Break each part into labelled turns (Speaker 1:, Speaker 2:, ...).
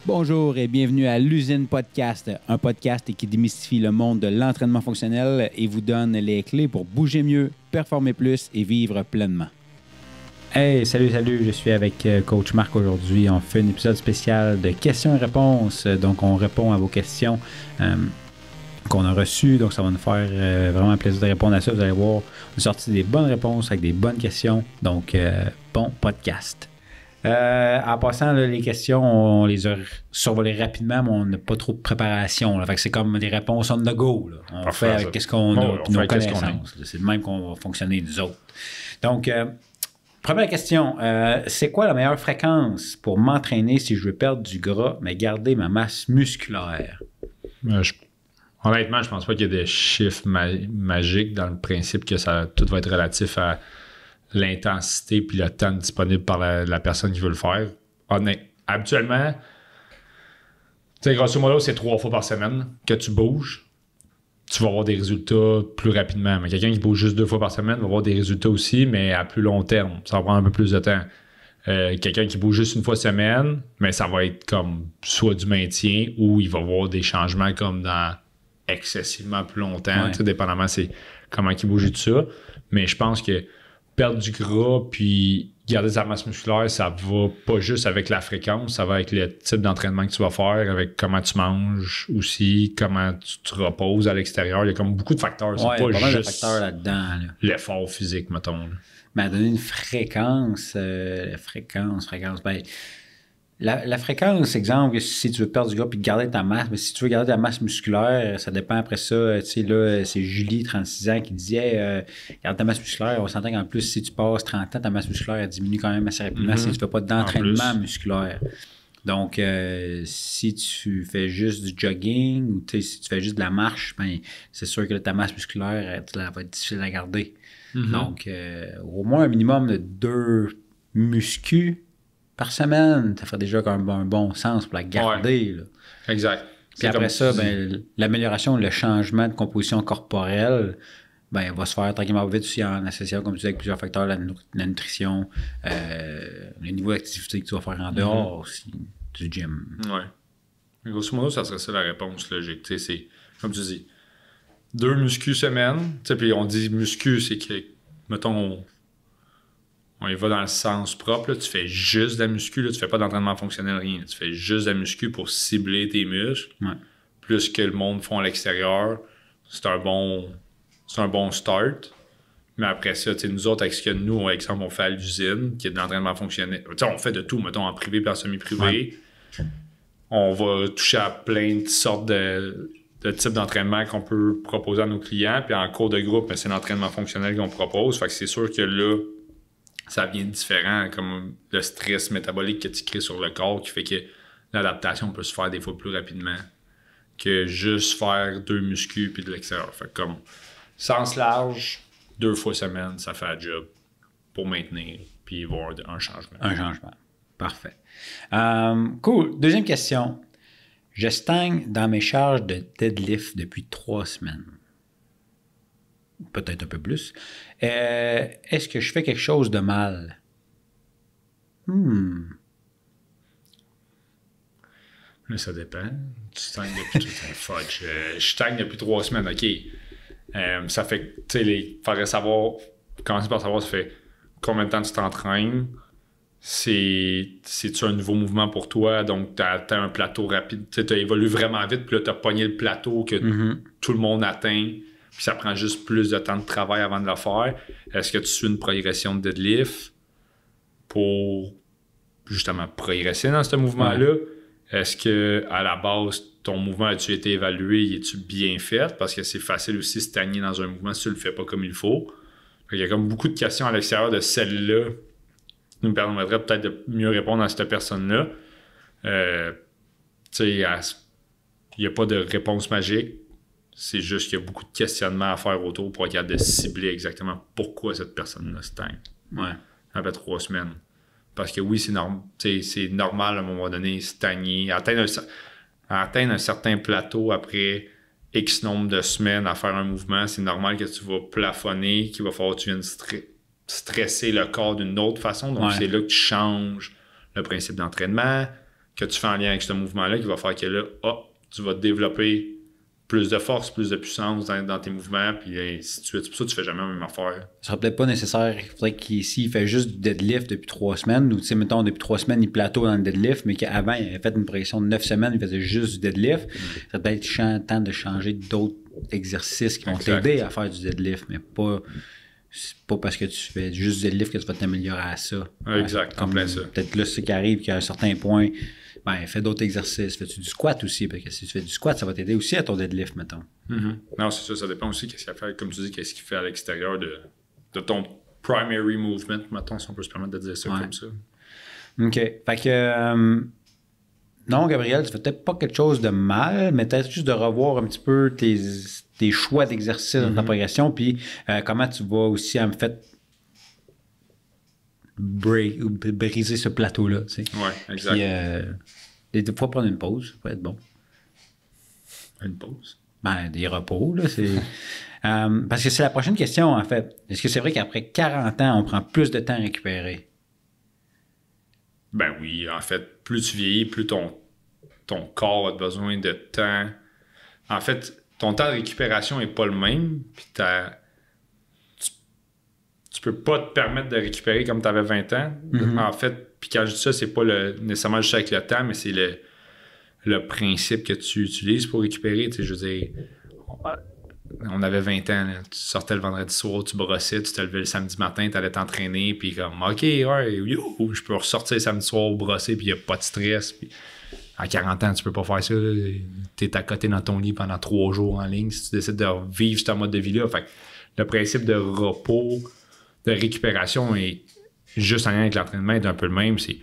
Speaker 1: Bonjour et bienvenue à l'Usine Podcast, un podcast qui démystifie le monde de l'entraînement fonctionnel et vous donne les clés pour bouger mieux, performer plus et vivre pleinement. Hey, salut, je suis avec Coach Marc aujourd'hui. On fait un épisode spécial de questions et réponses. Donc, on répond à vos questions qu'on a reçues. Donc, ça va nous faire vraiment plaisir de répondre à ça. Vous allez voir, on a sorti des bonnes réponses avec des bonnes questions. Donc, bon podcast. En passant, là, les questions, on les a survolées rapidement, mais on n'a pas trop de préparation. Là. Fait que c'est comme des réponses on the go. Là. On fait avec ce qu'on a et nos connaissances. C'est le même qu'on va fonctionner nous autres. Donc, première question. C'est quoi la meilleure fréquence pour m'entraîner si je veux perdre du gras, mais garder ma masse musculaire?
Speaker 2: Honnêtement, je pense pas qu'il y ait des chiffres magiques dans le principe que ça tout va être relatif à l'intensité puis le temps disponible par la personne qui veut le faire. Habituellement, grosso modo, c'est 3 fois par semaine que tu bouges. Tu vas avoir des résultats plus rapidement. Mais quelqu'un qui bouge juste 2 fois par semaine va avoir des résultats aussi, mais à plus long terme. Ça va prendre un peu plus de temps. Quelqu'un qui bouge juste 1 fois semaine, mais ça va être comme soit du maintien ou il va avoir des changements comme dans excessivement plus longtemps. Ouais. Dépendamment c'est comment il bouge et tout ça. Mais je pense que perdre du gras puis garder sa masse musculaire, ça va pas juste avec la fréquence, ça va avec le type d'entraînement que tu vas faire, avec comment tu manges aussi, comment tu te reposes à l'extérieur. Il y a comme beaucoup de facteurs.
Speaker 1: C'est pas juste de facteurs là-dedans. Là.
Speaker 2: L'effort physique, mettons. Là.
Speaker 1: Mais à donner une fréquence, ben, la fréquence, exemple, si tu veux perdre du gras puis garder ta masse, mais si tu veux garder ta masse musculaire, ça dépend après ça. Tu sais, là, c'est Julie, 36 ans, qui disait garde ta masse musculaire. On s'entend qu'en plus, si tu passes 30 ans, ta masse musculaire elle diminue quand même assez rapidement si tu ne fais pas d'entraînement musculaire. Donc, si tu fais juste du jogging ou si tu fais juste de la marche, ben, c'est sûr que là, ta masse musculaire elle va être difficile à garder. Donc, au moins un minimum de 2 muscles par semaine, ça ferait déjà un bon sens pour la garder.
Speaker 2: Ouais, exact.
Speaker 1: Puis après ça, ben, l'amélioration, le changement de composition corporelle, ben, va se faire tranquillement vite aussi en association, comme tu dis, avec plusieurs facteurs, la nutrition, le niveau d'activité que tu vas faire en dehors aussi du gym.
Speaker 2: Oui. Grosso modo, ça serait ça la réponse logique. C'est, comme tu dis, 2 muscu semaine. Puis on dit muscu, c'est que, mettons, on y va dans le sens propre. Là, tu fais juste de la muscu. Là, tu fais pas d'entraînement fonctionnel, rien. Tu fais juste de la muscu pour cibler tes muscles. Ouais. Plus que le monde font à l'extérieur. C'est un bon start. Mais après ça, nous autres, avec ce que nous, par exemple, on fait à l'usine, qui est de l'entraînement fonctionnel. On fait de tout, mettons, en privé et en semi-privé. Ouais. On va toucher à plein de sortes de types d'entraînement qu'on peut proposer à nos clients. Puis en cours de groupe, ben, c'est l'entraînement fonctionnel qu'on propose. Fait que c'est sûr que là, ça vient différent, comme le stress métabolique que tu crées sur le corps qui fait que l'adaptation peut se faire des fois plus rapidement que juste faire 2 muscles puis de l'extérieur. Fait que comme sens large, 2 fois semaine, ça fait un job pour maintenir puis voir un changement.
Speaker 1: Un changement. Parfait. Cool. Deuxième question. Je stagne dans mes charges de deadlift depuis 3 semaines. Peut-être un peu plus. Est-ce que je fais quelque chose de mal?
Speaker 2: Mais ça dépend. Tu stagnes depuis tout un fudge. Je stagne depuis 3 semaines, OK. Ça fait, tu sais, il faudrait savoir, commencer par savoir, ça fait combien de temps tu t'entraînes. C'est-tu un nouveau mouvement pour toi? Donc, tu as atteint un plateau rapide. Tu as évolué vraiment vite, puis là, tu as pogné le plateau que tout le monde atteint. Puis ça prend juste plus de temps de travail avant de le faire. Est-ce que tu suis une progression de deadlift pour justement progresser dans ce mouvement-là? Ouais. Est-ce que à la base, ton mouvement a-tu été évalué? Es-tu bien fait? Parce que c'est facile aussi de stagner dans un mouvement si tu le fais pas comme il faut. Il y a comme beaucoup de questions à l'extérieur de celle-là qui nous permettraient peut-être de mieux répondre à cette personne-là. Tu sais, il n'y a pas de réponse magique. C'est juste qu'il y a beaucoup de questionnements à faire autour pour être capable de cibler exactement pourquoi cette personne-là stagne.
Speaker 1: Ouais.
Speaker 2: Après 3 semaines. Parce que oui, c'est normal à un moment donné, stagner, atteindre un certain plateau après X nombre de semaines à faire un mouvement. C'est normal que tu vas plafonner, qu'il va falloir que tu viennes stresser le corps d'une autre façon. Donc, c'est là que tu changes le principe d'entraînement, que tu fais en lien avec ce mouvement-là qui va faire que là, tu vas développer plus de force, plus de puissance dans tes mouvements, puis ainsi de suite. C'est pour ça que tu fais jamais la même affaire.
Speaker 1: Ce sera peut-être pas nécessaire. Il faudrait s'il fait juste du deadlift depuis 3 semaines, ou tu sais, mettons, depuis 3 semaines, il plateau dans le deadlift, mais qu'avant, il avait fait une progression de 9 semaines, il faisait juste du deadlift. Ça peut être temps de changer d'autres exercices qui vont t'aider à faire du deadlift, mais c'est pas parce que tu fais juste du deadlift que tu vas t'améliorer à ça.
Speaker 2: Exact, en plein ça.
Speaker 1: Peut-être là, c'est qui arrive qu'à un certain point, fais d'autres exercices. Fais-tu du squat aussi? Parce que si tu fais du squat, ça va t'aider aussi à ton deadlift, mettons.
Speaker 2: Mm-hmm. Non, c'est ça. Ça dépend aussi qu'est-ce qu'il fait, comme tu dis, qu'est-ce qu'il fait à l'extérieur de ton primary movement, mettons, si on peut se permettre de dire ça comme ça.
Speaker 1: OK. Fait que... non, Gabriel, tu fais peut-être pas quelque chose de mal, mais peut-être juste de revoir un petit peu tes choix d'exercice dans ta progression, puis comment tu vas aussi, en fait, briser ce plateau-là. Tu sais.
Speaker 2: Oui, exact.
Speaker 1: Puis, des fois, prendre une pause, ça peut être bon.
Speaker 2: Une pause?
Speaker 1: Des repos, là, c'est... parce que c'est la prochaine question, en fait. Est-ce que c'est vrai qu'après 40 ans, on prend plus de temps à récupérer?
Speaker 2: Ben oui, en fait, plus tu vieillis, plus ton corps a besoin de temps. En fait, ton temps de récupération n'est pas le même, puis tu peux pas te permettre de récupérer comme tu avais 20 ans. Mm-hmm. En fait, puis quand je dis ça, c'est pas nécessairement juste avec le temps, mais c'est le principe que tu utilises pour récupérer. Tu sais, je veux dire, on avait 20 ans, là, tu sortais le vendredi soir, tu brossais, tu te levais le samedi matin, tu allais t'entraîner, puis comme, OK, ouais, je peux ressortir le samedi soir, brosser, puis il n'y a pas de stress. Puis à 40 ans, tu peux pas faire ça. Tu es à côté dans ton lit pendant 3 jours en ligne si tu décides de vivre ce mode de vie-là. Fait que le principe de repos, de récupération est juste en lien avec l'entraînement est un peu le même. C'est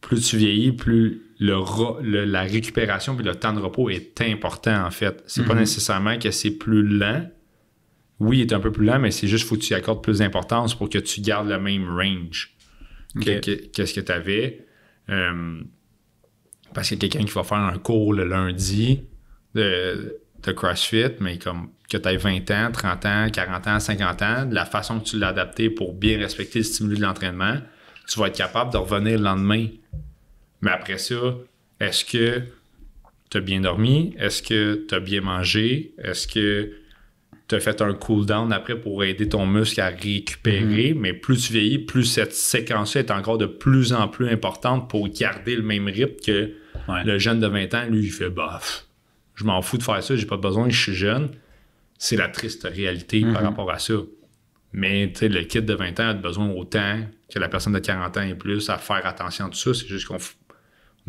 Speaker 2: plus tu vieillis, plus la récupération puis le temps de repos est important, en fait. C'est pas nécessairement que c'est plus lent. Oui, il est un peu plus lent, mais c'est juste qu'il faut que tu y accordes plus d'importance pour que tu gardes le même range qu'est-ce que tu avais. Parce qu'il y a quelqu'un qui va faire un cours le lundi de CrossFit, mais comme que tu aies 20 ans, 30 ans, 40 ans, 50 ans, de la façon que tu l'as adapté pour bien respecter le stimulus de l'entraînement, tu vas être capable de revenir le lendemain. Mais après ça, est-ce que tu as bien dormi? Est-ce que tu as bien mangé? Est-ce que tu as fait un cool-down après pour aider ton muscle à récupérer? Mais plus tu vieillis, plus cette séquence-là est encore de plus en plus importante pour garder le même rythme que le jeune de 20 ans. Lui, il fait « je m'en fous de faire ça, j'ai pas besoin, je suis jeune ». C'est la triste réalité par rapport à ça. Mais le kid de 20 ans a besoin autant que la personne de 40 ans et plus à faire attention à tout ça. C'est juste qu'on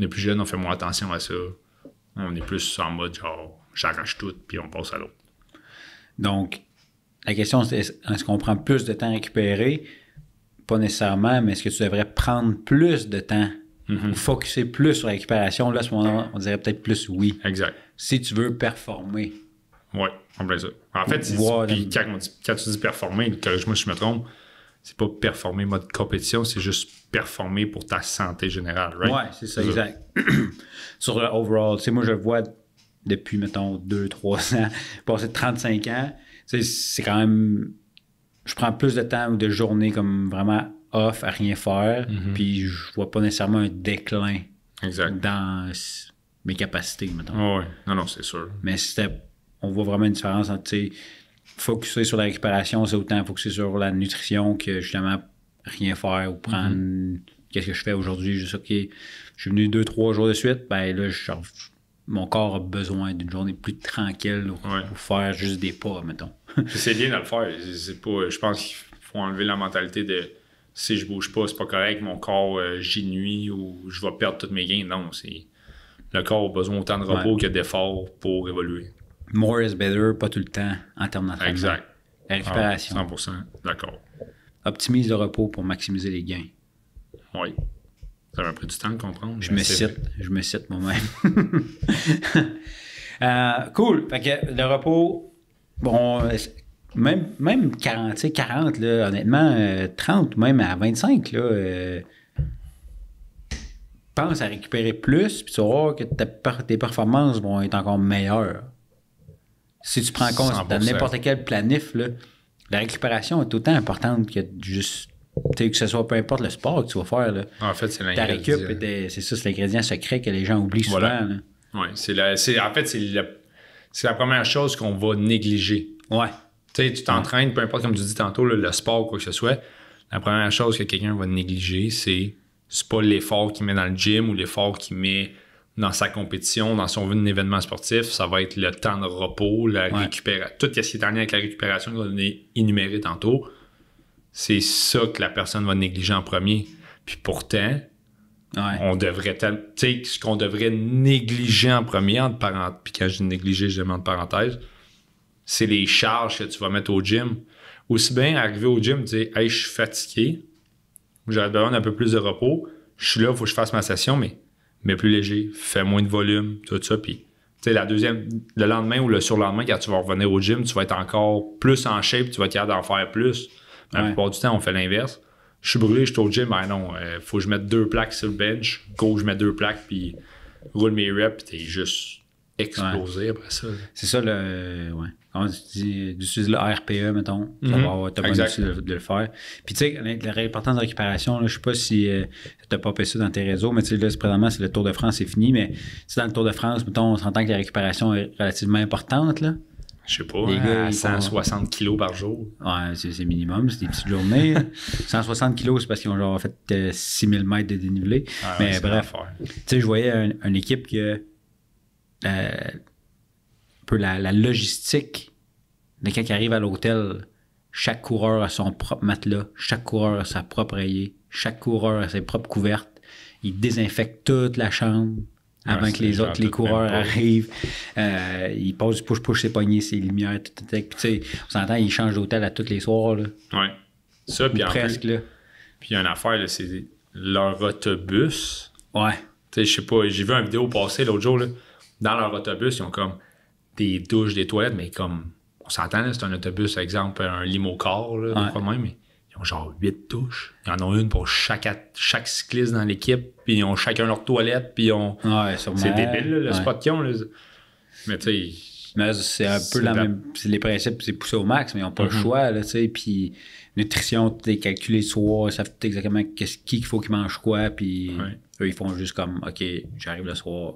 Speaker 2: est plus jeune, on fait moins attention à ça. On est plus en mode genre j'arrache tout puis on passe à l'autre.
Speaker 1: Donc, la question c'est est-ce qu'on prend plus de temps à récupérer? Pas nécessairement, mais est-ce que tu devrais prendre plus de temps ou focusser plus sur la récupération? Là, à ce moment-là, on dirait peut-être plus oui.
Speaker 2: Exact.
Speaker 1: Si tu veux performer.
Speaker 2: Oui, on peut ça. En fait, quand tu dis performer, corrige-moi si je me trompe, c'est pas performer mode compétition, c'est juste performer pour ta santé générale, right?
Speaker 1: Oui, c'est ça, exact. Sur le overall, tu sais, moi, je le vois depuis, mettons, 2-3 ans, passé de 35 ans, c'est quand même... Je prends plus de temps ou de journées comme vraiment off à rien faire, puis je vois pas nécessairement un déclin dans mes capacités, mettons.
Speaker 2: Oh, oui, non, c'est sûr.
Speaker 1: Mais on voit vraiment une différence entre, tu sais, focusser sur la récupération, c'est autant focusser sur la nutrition que justement rien faire ou prendre qu'est-ce que je fais aujourd'hui, juste OK, je suis venu 2-3 jours de suite, ben là, mon corps a besoin d'une journée plus tranquille pour faire juste des pas, mettons.
Speaker 2: C'est bien de le faire. C'est pas, je pense qu'il faut enlever la mentalité de si je bouge pas, c'est pas correct, mon corps j'y nuit ou je vais perdre toutes mes gains. Non, le corps a besoin autant de repos que d'efforts pour évoluer.
Speaker 1: More is better, pas tout le temps, en termes d'entraînement.
Speaker 2: Exact.
Speaker 1: La récupération.
Speaker 2: 100%, d'accord.
Speaker 1: Optimise le repos pour maximiser les gains.
Speaker 2: Oui. Ça m'a pris du temps de comprendre.
Speaker 1: Je me cite moi-même. Cool. Fait que le repos, bon, même 40, là, honnêtement, 30 ou même à 25, là, pense à récupérer plus, puis tu vas voir que tes performances vont être encore meilleures. Si tu prends compte 100%. Dans n'importe quel planif, là, la récupération est autant importante que juste que ce soit peu importe le sport que tu vas faire, là,
Speaker 2: En fait, c'est
Speaker 1: ta
Speaker 2: l'ingrédient.
Speaker 1: récup, c'est ça, c'est l'ingrédient secret que les gens oublient souvent.
Speaker 2: Voilà.
Speaker 1: Là.
Speaker 2: Ouais, en fait, c'est la première chose qu'on va négliger.
Speaker 1: Ouais.
Speaker 2: Tu sais, tu t'entraînes, peu importe, comme tu dis tantôt, là, le sport ou quoi que ce soit, la première chose que quelqu'un va négliger, c'est pas l'effort qu'il met dans le gym ou l'effort qu'il met dans sa compétition, dans son événement sportif, ça va être le temps de repos, la récupération, tout ce qui est en lien avec la récupération qu'on a énuméré tantôt, c'est ça que la personne va négliger en premier. Puis pourtant, on devrait, tu sais, ce qu'on devrait négliger en premier, entre parenthèses, puis quand je dis négliger, je demande parenthèse, c'est les charges que tu vas mettre au gym. Aussi bien arriver au gym, tu sais, hey, je suis fatigué, j'aurais besoin d'un peu plus de repos, je suis là, il faut que je fasse ma session, mais plus léger, fais moins de volume, tout ça, puis tu sais, le lendemain ou le surlendemain, quand tu vas revenir au gym, tu vas être encore plus en shape, tu vas être capable d'en faire plus. La plupart du temps, on fait l'inverse. Je suis brûlé, je suis au gym, ben non, faut que je mette 2 plaques sur le bench, go, je mets 2 plaques, puis roule mes reps, puis t'es juste explosé après ça.
Speaker 1: C'est ça, comment tu dis, d'utiliser le RPE, mettons, t'as pas l'outil de le faire. Puis tu sais, l'importance de récupération, là, je sais pas si t'as popé ça dans tes réseaux, mais tu sais, là, présentement, c'est le Tour de France, c'est fini, mais dans le Tour de France, mettons, on s'entend que la récupération est relativement importante, là.
Speaker 2: Je sais pas, les gars, 160 kilos par jour.
Speaker 1: Ouais, c'est minimum, c'est des petites journées. 160 kilos, c'est parce qu'ils ont genre fait 6000 mètres de dénivelé. Mais bref, tu sais, je voyais une équipe que un peu la logistique de quand ils arrivent à l'hôtel, chaque coureur a son propre matelas, chaque coureur a sa propre oreiller, chaque coureur a ses propres couvertes. Ils désinfectent toute la chambre avant que les coureurs arrivent. Ils posent du push-push, ses poignées, ses lumières, tout. Puis tu sais, on s'entend, ils changent d'hôtel à tous les soirs. Là.
Speaker 2: Ouais. Ça, puis
Speaker 1: presque, là.
Speaker 2: Puis il y a une affaire, là, c'est leur autobus.
Speaker 1: Ouais.
Speaker 2: Tu sais, je sais pas, j'ai vu une vidéo passer l'autre jour, là. Dans leur autobus, ils ont comme des douches, des toilettes, mais comme, on s'entend, là, c'est un autobus, exemple, un limocar, là, des fois même, mais ils ont genre 8 douches. Ils en ont une pour chaque cycliste dans l'équipe, puis ils ont chacun leur toilette, puis ils ont...
Speaker 1: Ouais, sûrement.
Speaker 2: C'est débile, là, le spot qu'ils ont, là. Mais tu sais...
Speaker 1: Mais c'est un peu la même... C'est les principes, c'est poussé au max, mais ils n'ont pas le choix, là, tu sais, puis nutrition, tout est calculé le soir, ils savent exactement qu'il faut qu'ils mangent quoi, puis eux, ils font juste comme, OK, j'arrive le soir...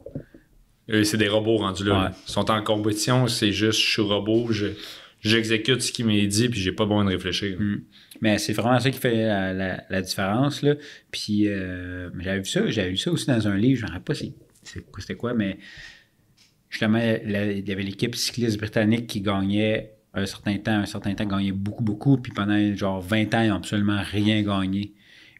Speaker 2: C'est des robots rendus là. Ouais. Ils sont en compétition, c'est juste, je suis robot, j'exécute ce qui m'est dit, puis j'ai pas besoin de réfléchir.
Speaker 1: Mais c'est vraiment ça qui fait la différence, là. Puis j'avais vu ça aussi dans un livre, je ne me rappelle pas c'était quoi, mais justement, il y avait l'équipe cycliste britannique qui gagnait un certain temps gagnait beaucoup, puis pendant genre 20 ans, ils n'ont absolument rien gagné.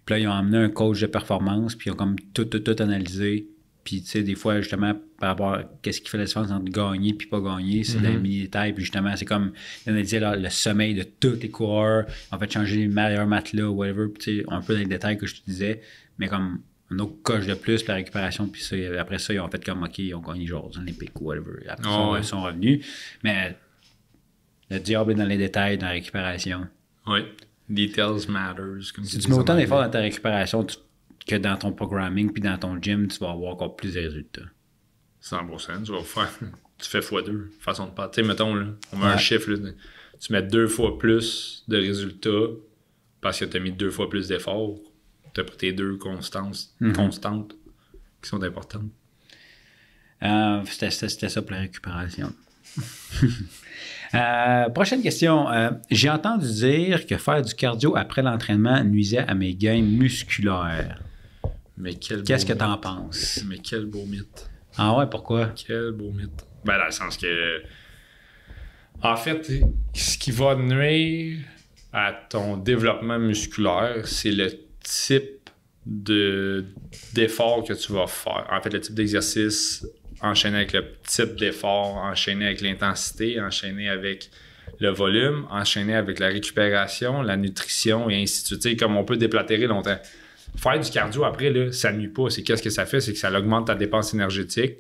Speaker 1: Puis là, ils ont emmené un coach de performance, puis ils ont comme tout analysé. Puis, tu sais, des fois, justement, par rapport à qu'est-ce qui fait la différence entre gagner et pas gagner, c'est la mini-détail. Puis, justement, c'est comme, il analysait le sommeil de tous les coureurs, en fait, changer le meilleur matelas, whatever. Puis, tu sais, un peu dans les détails que je te disais, mais comme un autre coche de plus, la récupération. Puis, ça, après ça, ils ont fait comme, OK, ils ont gagné genre aux Olympiques ou whatever. Après ça, ils sont revenus. Mais le diable est dans les détails, dans la récupération.
Speaker 2: Oui. Details matters.
Speaker 1: Si tu mets autant d'efforts dans ta récupération, que dans ton programming puis dans ton gym, tu vas avoir encore plus de résultats.
Speaker 2: 100%. Tu fais x2, façon de parler. Tu sais, mettons, là, on met un chiffre, là, tu mets 2 fois plus de résultats parce que tu as mis 2 fois plus d'efforts. Tu as pris tes 2 constantes qui sont importantes.
Speaker 1: C'était ça pour la récupération. Prochaine question. J'ai entendu dire que faire du cardio après l'entraînement nuisait à mes gains musculaires.
Speaker 2: Mais
Speaker 1: qu'est-ce que t'en penses?
Speaker 2: Mais quel beau mythe.
Speaker 1: Ah ouais, pourquoi?
Speaker 2: Quel beau mythe. Ben, dans le sens que... En fait, ce qui va nuire à ton développement musculaire, c'est le type d'effort que tu vas faire. En fait, le type d'exercice enchaîné avec le type d'effort, enchaîné avec l'intensité, enchaîné avec le volume, enchaîné avec la récupération, la nutrition et ainsi de suite. Tu sais, comme on peut déplatérer longtemps. Faire du cardio après, là, ça nuit pas. C'est qu'est-ce que ça fait? C'est que ça augmente ta dépense énergétique.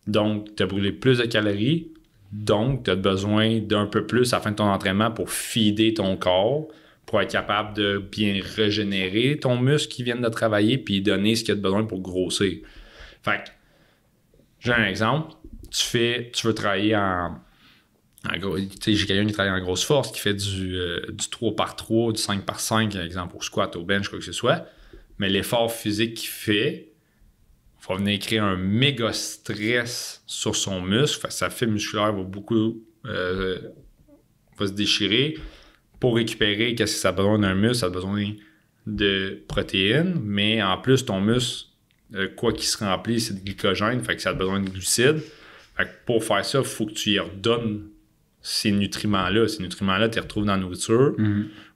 Speaker 2: Donc, tu as brûlé plus de calories. Donc, tu as besoin d'un peu plus à la fin de ton entraînement pour feeder ton corps, pour être capable de bien régénérer ton muscle qui vient de travailler puis donner ce qu'il y a de besoin pour grossir. Fait que, j'ai un exemple. Tu veux travailler J'ai quelqu'un qui travaille en grosse force, qui fait du 3x3, du 5x5, par exemple, au squat, au bench, quoi que ce soit. Mais l'effort physique qu'il fait va venir créer un méga stress sur son muscle. Fait que sa fibre musculaire va beaucoup va se déchirer. Pour récupérer, qu'est-ce que ça a besoin d'un muscle? Ça a besoin de protéines, mais en plus, ton muscle, quoi qu'il se remplit, c'est de glycogène, fait que ça a besoin de glucides. Fait que pour faire ça, il faut que tu y redonnes ces nutriments-là. Ces nutriments-là, tu les retrouves dans la nourriture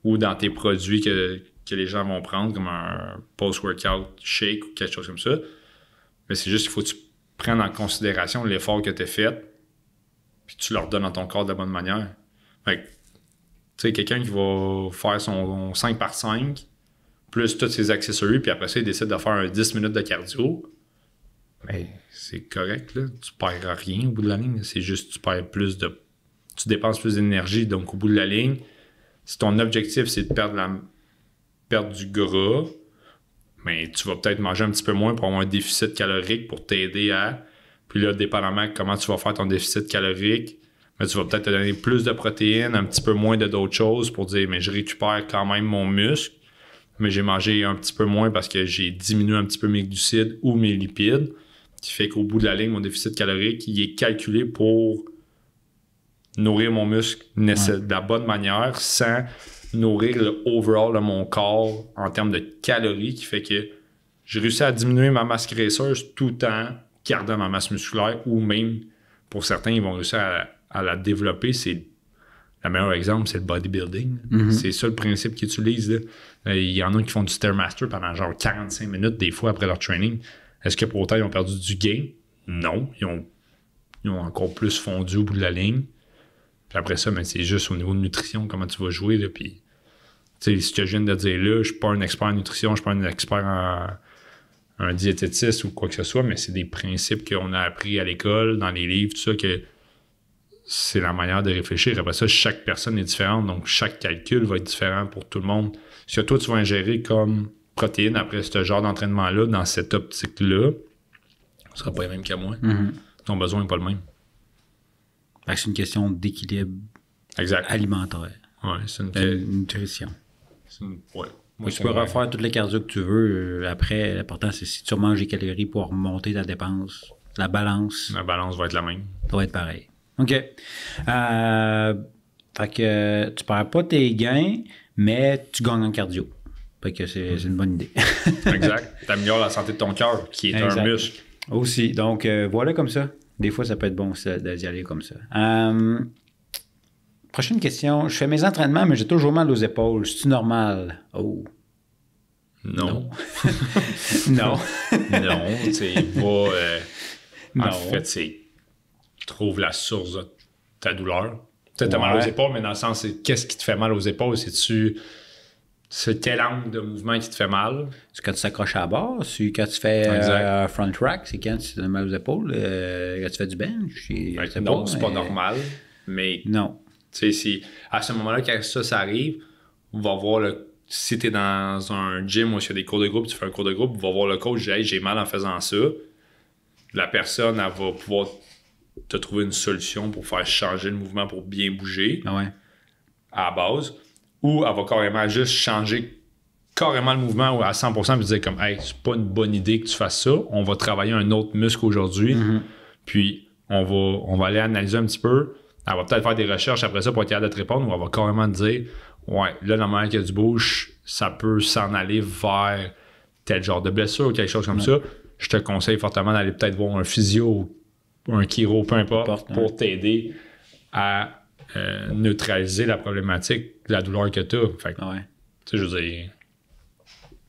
Speaker 2: ou dans tes produits que les gens vont prendre, comme un post-workout shake ou quelque chose comme ça. Mais c'est juste qu'il faut que tu prennes en considération l'effort que tu as fait, puis tu le redonnes dans ton corps de la bonne manière. Fait que, tu sais, quelqu'un qui va faire son 5x5, plus tous ses accessoires, puis après ça, il décide de faire un 10 minutes de cardio, ben, c'est correct, là. Tu perds rien au bout de la ligne. C'est juste tu perds plus de... Tu dépenses plus d'énergie. Donc, au bout de la ligne, si ton objectif, c'est de perdre du gras, mais tu vas peut-être manger un petit peu moins pour avoir un déficit calorique pour t'aider à... Puis là, dépendamment de comment tu vas faire ton déficit calorique, mais tu vas peut-être te donner plus de protéines, un petit peu moins de d'autres choses pour dire, mais je récupère quand même mon muscle, mais j'ai mangé un petit peu moins parce que j'ai diminué un petit peu mes glucides ou mes lipides, qui fait qu'au bout de la ligne, mon déficit calorique, il est calculé pour nourrir mon muscle de la bonne manière sans nourrir le overall de mon corps en termes de calories, qui fait que j'ai réussi à diminuer ma masse graisseuse tout en gardant ma masse musculaire, ou même, pour certains, ils vont réussir à la développer. Le meilleur exemple, c'est le bodybuilding. C'est ça le principe qu'ils utilisent. Il y en a qui font du Stairmaster pendant genre 45 minutes des fois après leur training. Est-ce que pour autant ils ont perdu du gain? Non. Ils ont encore plus fondu au bout de la ligne. Puis après ça, c'est juste au niveau de nutrition, comment tu vas jouer. Là, puis, ce que je viens de dire là, je suis pas un expert en nutrition, je suis pas un expert en diététiste ou quoi que ce soit, mais c'est des principes qu'on a appris à l'école, dans les livres, tout ça, que c'est la manière de réfléchir. Après ça, chaque personne est différente, donc chaque calcul va être différent pour tout le monde. Ce que toi, tu vas ingérer comme protéines après ce genre d'entraînement-là, dans cette optique-là, ce sera pas le même qu'à moi. Ton besoin n'est pas le même.
Speaker 1: C'est une question d'équilibre alimentaire.
Speaker 2: Ouais, c'est
Speaker 1: une nutrition.
Speaker 2: Ouais.
Speaker 1: Moi, tu peux refaire toutes les cardio que tu veux. Après, l'important, c'est si tu manges des calories pour remonter ta dépense, la balance.
Speaker 2: La balance va être la même.
Speaker 1: Ça va être pareil. OK. Fait que tu perds pas tes gains, mais tu gagnes en cardio. Fait que c'est une bonne idée.
Speaker 2: Exact. Tu améliores la santé de ton cœur, qui est un muscle.
Speaker 1: Aussi. Donc, voilà comme ça. Des fois, ça peut être bon d'y aller comme ça. Prochaine question. Je fais mes entraînements, mais j'ai toujours mal aux épaules. C'est-tu normal? Oh.
Speaker 2: Non.
Speaker 1: Non.
Speaker 2: Non. C'est pas...
Speaker 1: Non.
Speaker 2: En fait, c'est... Trouve la source de ta douleur. Tu as mal aux épaules, mais dans le sens, c'est qu'est-ce qui te fait mal aux épaules? C'est quel angle de mouvement qui te fait mal?
Speaker 1: C'est quand tu s'accroches à la barre, c'est quand tu fais un front rack, c'est quand tu as mal aux épaules, quand tu fais du bench.
Speaker 2: Non, c'est pas normal, mais
Speaker 1: non.
Speaker 2: Si à ce moment-là, quand ça arrive, on va voir si tu es dans un gym où il y a des cours de groupe, tu fais un cours de groupe, on va voir le coach, hey, j'ai mal en faisant ça. La personne, elle va pouvoir te trouver une solution pour faire changer le mouvement pour bien bouger à la base. Ou elle va carrément juste changer carrément le mouvement à 100% et dire comme hey, c'est pas une bonne idée que tu fasses ça. On va travailler un autre muscle aujourd'hui. Puis on va aller analyser un petit peu. Elle va peut-être faire des recherches après ça pour être capable de te répondre, ou elle va carrément te dire ouais, là, la manière qu'il y a du bouge, ça peut s'en aller vers tel genre de blessure ou quelque chose comme ça. Je te conseille fortement d'aller peut-être voir un physio ou un chiro, peu importe, pour t'aider à neutraliser la problématique, la douleur que tu as. Fait que, tu sais, je veux dire,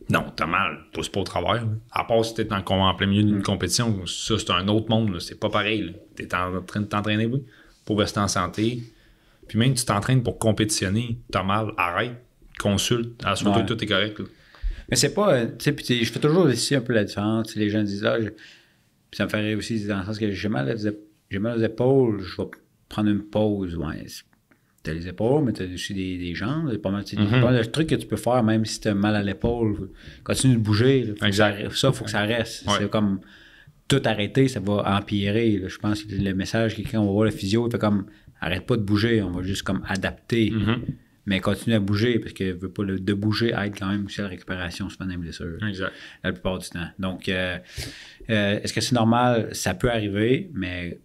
Speaker 2: non, t'as mal, pousse pas au travers. Là. À part si t'es en plein milieu d'une compétition, ça, c'est un autre monde, là. C'est pas pareil. Là. T'es en train de t'entraîner, pour rester en santé. Puis même, tu t'entraînes pour compétitionner, t'as mal, arrête, consulte, assure-toi que tout est correct. Là.
Speaker 1: Mais c'est pas, tu sais, je fais toujours ici un peu la différence. Les gens disent, puis ça me fait rire aussi dans le sens que j'ai mal aux épaules, je vais prendre une pause. Ouais, t'as les épaules, mais t'as aussi des jambes. C'est pas mal, le truc que tu peux faire, même si t'as mal à l'épaule, continue de bouger. Il faut que ça reste. Ouais. C'est comme tout arrêter, ça va empirer. Là. Je pense que le message, quelqu'un va voir le physio, il fait comme arrête pas de bouger, on va juste comme adapter. Mais continue à bouger, parce que veut pas de bouger aide quand même aussi à la récupération souvent des blessures.
Speaker 2: Exact.
Speaker 1: La plupart du temps. Donc, est-ce que c'est normal? Ça peut arriver, mais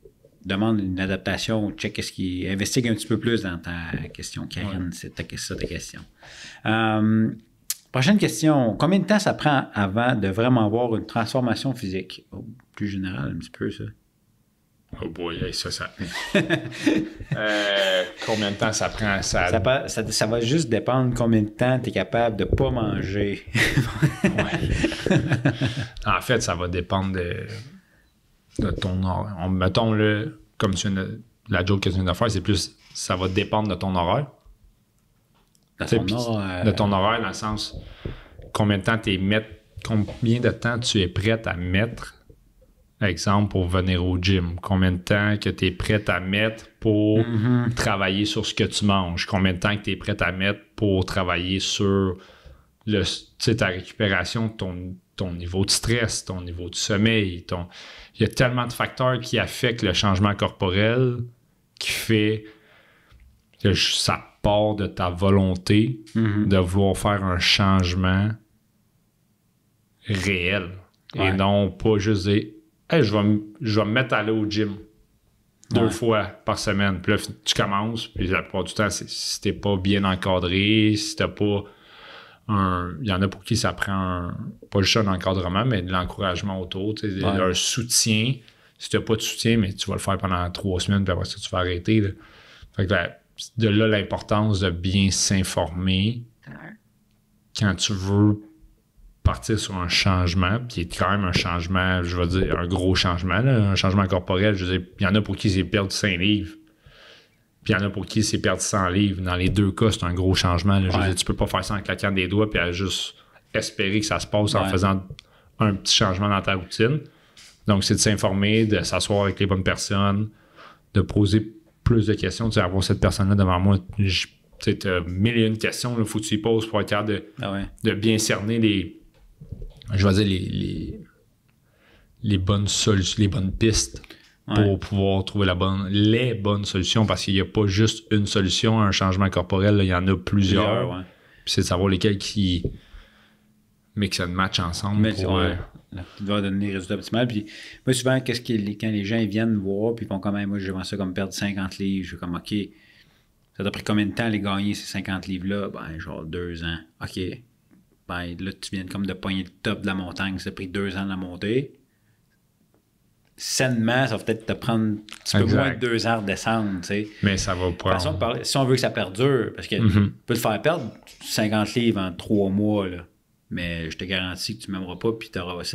Speaker 1: demande une adaptation, check investigue un petit peu plus dans ta question, Karine. C'est ta question. Prochaine question. Combien de temps ça prend avant de vraiment avoir une transformation physique? Plus général, un petit peu, ça.
Speaker 2: Oh boy, ça. Combien de temps ça prend?
Speaker 1: Ça va juste dépendre combien de temps tu es capable de ne pas manger.
Speaker 2: En fait, ça va dépendre de ton horaire. Mettons, comme la joke que tu viens de faire, c'est plus, ça va dépendre de ton horaire. De ton horaire, dans le sens, combien de temps tu es prêt à mettre, exemple, pour venir au gym. Combien de temps que tu es prêt à mettre pour travailler sur ce que tu manges. Combien de temps que tu es prêt à mettre pour travailler sur ta récupération, ton niveau de stress, ton niveau de sommeil. Il y a tellement de facteurs qui affectent le changement corporel qui fait que ça part de ta volonté de vouloir faire un changement réel. Et non pas juste dire hey, je vais me mettre à aller au gym 2 fois par semaine. Puis là, tu commences, puis la plupart du temps, si t'es pas bien encadré, si t'as pas il y en a pour qui ça prend pas juste un encadrement, mais de l'encouragement autour, un soutien. Si t'as pas de soutien, mais tu vas le faire pendant 3 semaines, puis après ça, tu vas arrêter. Là. Fait que de là, l'importance de bien s'informer quand tu veux partir sur un changement, qui est quand même un changement, je vais dire, un gros changement, là, un changement corporel. Je veux dire, il y en a pour qui c'est perdre 5 livres, puis il y en a pour qui c'est perdre 100 livres. Dans les 2 cas, c'est un gros changement. Là. Je veux dire, tu peux pas faire ça en claquant des doigts puis à juste espérer que ça se passe en faisant un petit changement dans ta routine. Donc, c'est de s'informer, de s'asseoir avec les bonnes personnes, de poser plus de questions. Tu sais, avoir cette personne-là devant moi, tu as 1001 questions, il faut que tu y poses pour être capable de bien cerner les bonnes solutions, les bonnes pistes pour pouvoir trouver les bonnes solutions, parce qu'il n'y a pas juste une solution à un changement corporel, là, il y en a plusieurs. Puis c'est de savoir lesquels qui mix and match ensemble.
Speaker 1: Qui va donner les résultats optimaux. Puis moi, souvent, quand les gens viennent me voir, puis ils font quand même, moi, je vois ça comme perdre 50 livres, je suis comme, OK, ça t'a pris combien de temps à les gagner, ces 50 livres-là? Ben, genre 2 ans. OK. Ben, là, tu viens comme de pogner le top de la montagne, ça a pris 2 ans de la monter. Sainement, ça va peut-être te prendre un petit peu moins de 2 ans de descendre, tu sais.
Speaker 2: Mais ça va prendre...
Speaker 1: Si on veut que ça perdure, parce que tu peux te faire perdre 50 livres en 3 mois, là. Mais je te garantis que tu m'aimeras pas, puis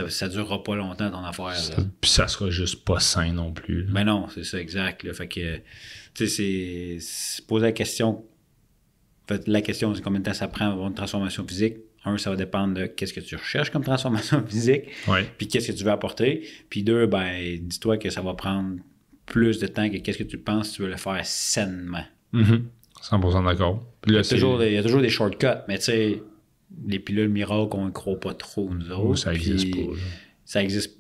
Speaker 1: ça durera pas longtemps ton affaire.
Speaker 2: Puis ça sera juste pas sain non plus.
Speaker 1: Ben non, c'est ça, exact. Là. Fait que, tu sais, c'est poser la question. Fait, la question, c'est combien de temps ça prend avoir une transformation physique. Ça va dépendre de qu'est-ce que tu recherches comme transformation physique, puis qu'est-ce que tu veux apporter. Puis 2, ben, dis-toi que ça va prendre plus de temps que qu'est-ce que tu penses tu veux le faire sainement.
Speaker 2: 100% d'accord.
Speaker 1: Il y a toujours des shortcuts, mais tu sais, les pilules miracles, on ne croit pas trop, nous autres.
Speaker 2: Ça existe pas.
Speaker 1: Ça existe.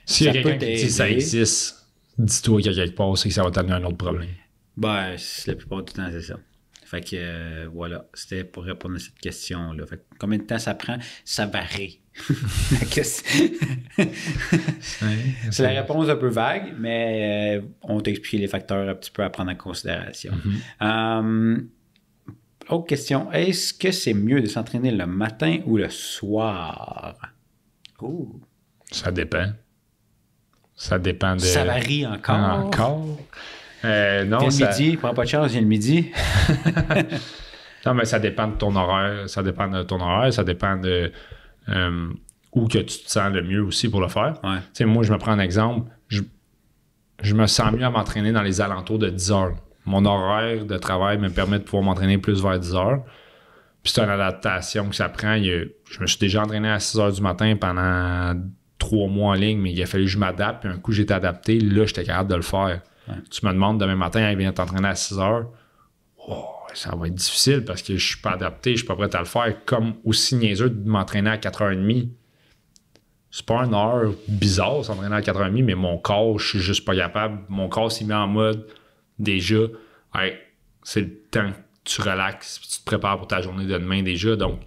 Speaker 2: S'il y a quelqu'un qui dit que ça existe, dis-toi qu'il y a quelque part, c'est que ça va t'amener un autre problème.
Speaker 1: Ben, la plupart du temps, c'est ça. Fait que, voilà, c'était pour répondre à cette question-là. Fait que, combien de temps ça prend? Ça varie. C'est la réponse un peu vague, mais on t'a expliqué les facteurs un petit peu à prendre en considération. Autre question. Est-ce que c'est mieux de s'entraîner le matin ou le soir? Oh.
Speaker 2: Ça dépend. Ça dépend de...
Speaker 1: Ça varie encore.
Speaker 2: Non,
Speaker 1: le midi, prends pas de chance, viens le midi.
Speaker 2: Non, mais ça dépend de ton horaire. Ça dépend de où que tu te sens le mieux aussi pour le faire. Tu sais, moi, je me prends un exemple. Je me sens mieux à m'entraîner dans les alentours de 10 heures. Mon horaire de travail me permet de pouvoir m'entraîner plus vers 10 heures. Puis c'est une adaptation que ça prend. Je me suis déjà entraîné à 6 heures du matin pendant 3 mois en ligne, mais il a fallu que je m'adapte. Puis un coup, j'étais adapté. Là, j'étais capable de le faire. Tu me demandes demain matin, viens t'entraîner à 6 heures. Oh, ça va être difficile parce que je suis pas adapté, je suis pas prêt à le faire. Comme aussi niaiseux de m'entraîner à 4h30. C'est pas une heure bizarre s'entraîner à 4h30, mais mon corps, je suis juste pas capable. Mon corps s'est mis en mode déjà, hey, c'est le temps que tu relaxes, puis tu te prépares pour ta journée de demain déjà. Donc,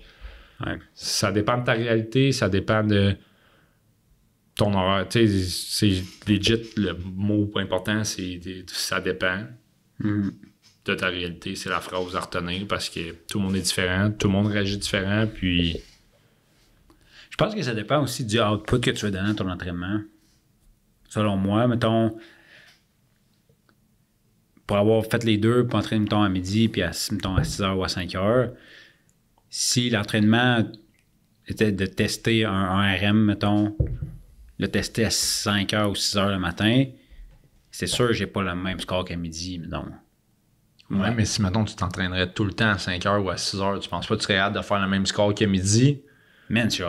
Speaker 2: ça dépend de ta réalité, ça dépend de ton horaire. Tu sais, c'est legit, le mot important, c'est ça dépend de ta réalité. C'est la phrase à retenir parce que tout le monde est différent, tout le monde réagit différent, puis...
Speaker 1: Je pense que ça dépend aussi du output que tu veux donner à ton entraînement. Selon moi, mettons, pour avoir fait les deux, pour entraîner, mettons, à midi, puis mettons, à 6h ou à 5h, si l'entraînement était de tester un RM, mettons, le tester à 5h ou 6h le matin, c'est sûr que j'ai pas le même score qu'à midi, mettons.
Speaker 2: Ouais, mais si, mettons, tu t'entraînerais tout le temps à 5h ou à 6h, tu penses pas que tu serais hâte de faire le même score qu'à midi?
Speaker 1: Man, tu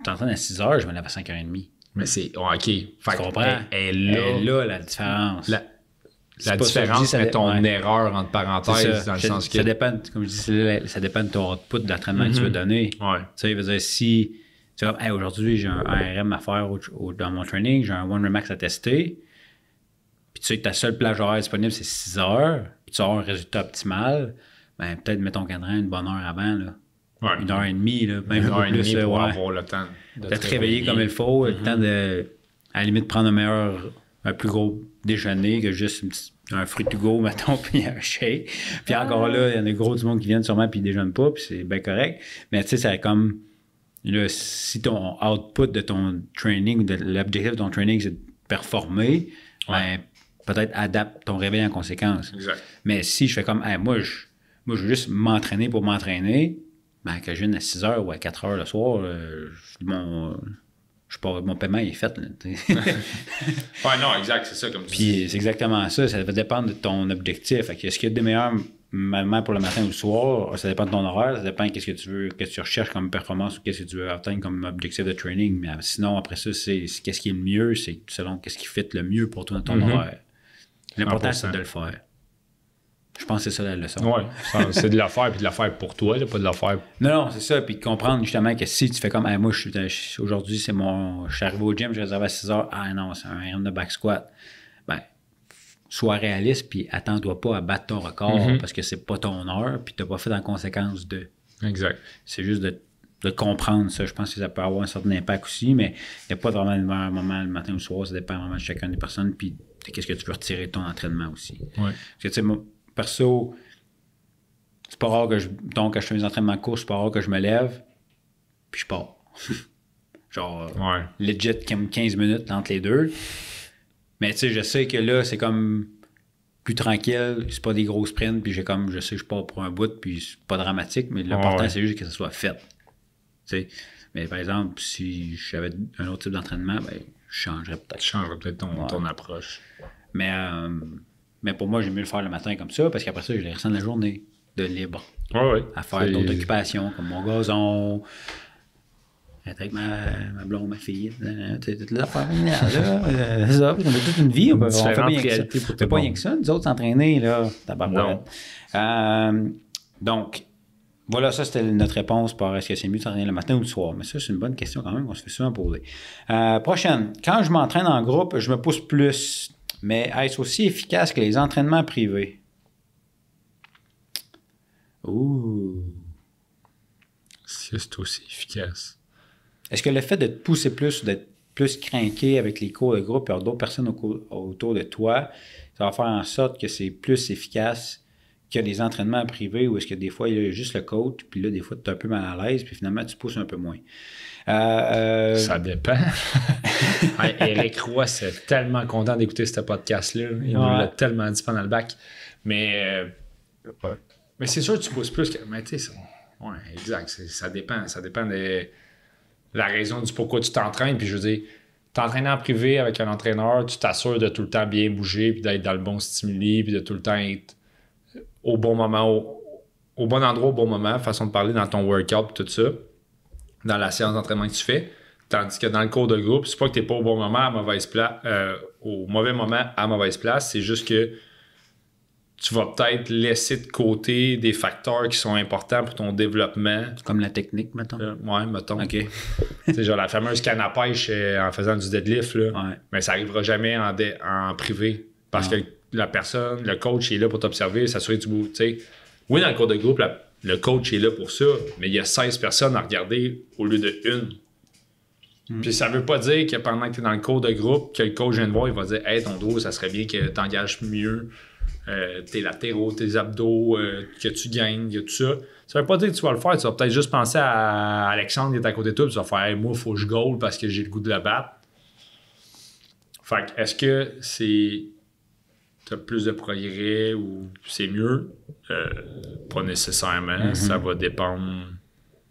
Speaker 1: t'entraînes à 6h, je me lève à 5h30.
Speaker 2: Mais c'est... Oh, OK. Fait
Speaker 1: tu comprends?
Speaker 2: Elle est
Speaker 1: là, la différence.
Speaker 2: La différence, c'est ton erreur, entre parenthèses, dans le sens que...
Speaker 1: Ça dépend, comme je dis, ça dépend de ton output de l'entraînement que tu veux donner.
Speaker 2: Ouais.
Speaker 1: Tu sais, il veut dire, si tu vois, hey, aujourd'hui, j'ai un RM à faire dans mon training, j'ai un One Remax à tester, puis tu sais que ta seule plage horaire disponible, c'est 6 heures, puis tu as un résultat optimal, ben peut-être mets ton cadran une bonne heure avant, là.
Speaker 2: Ouais.
Speaker 1: 1h30, là, même
Speaker 2: une heure et demie pour
Speaker 1: ouais.
Speaker 2: avoir le temps
Speaker 1: de te réveiller comme il faut, le temps de, à la limite, prendre un plus gros déjeuner que juste un fruit to go, mettons, puis un shake. Puis encore là, il y en a gros du monde qui viennent sûrement puis ils déjeunent pas, puis c'est bien correct. Mais tu sais, c'est comme, là, si ton output de ton training, de l'objectif de ton training, c'est de performer, ben, peut-être adapte ton réveil en conséquence.
Speaker 2: Exact.
Speaker 1: Mais si je fais comme, hey, moi, je veux juste m'entraîner pour m'entraîner, ben, que je vienne à 6h ou à 4h le soir, mon paiement est fait. Là,
Speaker 2: ouais, non, exact, c'est ça. Comme tu
Speaker 1: Puis c'est exactement ça. Ça va dépendre de ton objectif. Est-ce qu'il y a des meilleurs moments pour le matin ou le soir? Ça dépend de ton horaire. Ça dépend qu'est-ce que tu veux, qu'est-ce que tu recherches comme performance ou qu'est-ce que tu veux atteindre comme objectif de training. Mais sinon, après ça, c'est qu'est-ce qui est le mieux, c'est selon qu'est-ce qui fit le mieux pour toi dans ton horaire. L'important, c'est de le faire. Je pense que c'est ça la leçon.
Speaker 2: Oui, c'est de le faire, puis de le faire pour toi, pas de le faire.
Speaker 1: Non, c'est ça. Puis de comprendre justement que si tu fais comme, hey, moi, aujourd'hui, je suis arrivé au gym, je réserve à 6 heures. Ah non, c'est un RM de back squat. Ben, sois réaliste, puis attends-toi pas à battre ton record parce que c'est pas ton heure, puis tu n'as pas fait en conséquence de.
Speaker 2: Exact.
Speaker 1: C'est juste de comprendre ça. Je pense que ça peut avoir un certain impact aussi, mais il n'y a pas vraiment le meilleur moment le matin ou le soir. Ça dépend vraiment de chacune des personnes, puis de qu'est-ce que tu veux retirer de ton entraînement aussi.
Speaker 2: Ouais.
Speaker 1: Parce que, tu sais, moi, perso, c'est pas rare que donc, quand je fais mes entraînements courts, c'est pas rare que je me lève, puis je pars. Genre, legit, comme 15 minutes entre les deux. Mais tu sais, je sais que là, c'est comme plus tranquille, c'est pas des gros sprints, puis je sais que je pars pour un bout, puis c'est pas dramatique, mais l'important, c'est juste que ça soit fait. Tu sais, mais par exemple, si j'avais un autre type d'entraînement, ben, je changerais peut-être.
Speaker 2: Tu changerais peut-être ton approche.
Speaker 1: Mais pour moi, j'aime mieux le faire le matin comme ça, parce qu'après ça, j'ai le restant de la journée de libre.
Speaker 2: À
Speaker 1: faire d'autres occupations, comme mon gazon, être avec ma blonde, ma fille, toute l'affaire. C'est ça, on a toute une vie, on fait pas rien que ça. On fait pas rien que ça, nous autres s'entraîner, là, donc, voilà, ça c'était notre réponse par est-ce que c'est mieux de s'entraîner le matin ou le soir. Mais ça, c'est une bonne question quand même qu'on se fait souvent poser. Prochaine, quand je m'entraîne en groupe, je me pousse plus. Mais est-ce aussi efficace que les entraînements privés? Ouh.
Speaker 2: C'est aussi efficace.
Speaker 1: Est-ce que le fait de te pousser plus, d'être plus craqué avec les cours de groupe et d'autres personnes autour de toi, ça va faire en sorte que c'est plus efficace que les entraînements privés ou est-ce que des fois, il y a juste le coach, puis là, des fois, tu es un peu mal à l'aise, puis finalement, tu pousses un peu moins?
Speaker 2: Ça dépend. Eric Roy, c'est tellement content d'écouter ce podcast-là. Il nous l'a tellement dit pendant le bac. Mais c'est sûr que tu pousses plus. Mais tu sais, exact. Ça dépend. Ça dépend de la raison du pourquoi tu t'entraînes. Puis je veux dire, t'entraîner en privé avec un entraîneur, tu t'assures de tout le temps bien bouger, puis d'être dans le bon stimuli, puis de tout le temps être au bon moment, au bon endroit, au bon moment, façon de parler dans ton workout, tout ça, dans la séance d'entraînement que tu fais. Tandis que dans le cours de groupe, c'est pas que tu n'es pas au bon moment à mauvaise place, au mauvais moment à mauvaise place, c'est juste que tu vas peut-être laisser de côté des facteurs qui sont importants pour ton développement.
Speaker 1: Comme la technique, mettons.
Speaker 2: Mettons.
Speaker 1: OK.
Speaker 2: C'est genre la fameuse canne à pêche en faisant du deadlift, là. Mais ça n'arrivera jamais en privé. Parce que la personne, le coach est là pour t'observer, s'assurer que tu bouges. T'sais. Oui, dans le cours de groupe, le coach est là pour ça, mais il y a 16 personnes à regarder au lieu de une. Puis ça veut pas dire que pendant que tu es dans le cours de groupe, que le coach vient de voir, il va dire « Hey, ton dos, ça serait bien que tu engages mieux tes latéraux, tes abdos, que tu gagnes, tout ça. » Ça veut pas dire que tu vas le faire. Tu vas peut-être juste penser à Alexandre qui est à côté de toi, puis tu vas faire hey, « Moi, il faut que je goal parce que j'ai le goût de le battre. » Fait que est-ce que tu as plus de progrès ou c'est mieux? Pas nécessairement. Ça va dépendre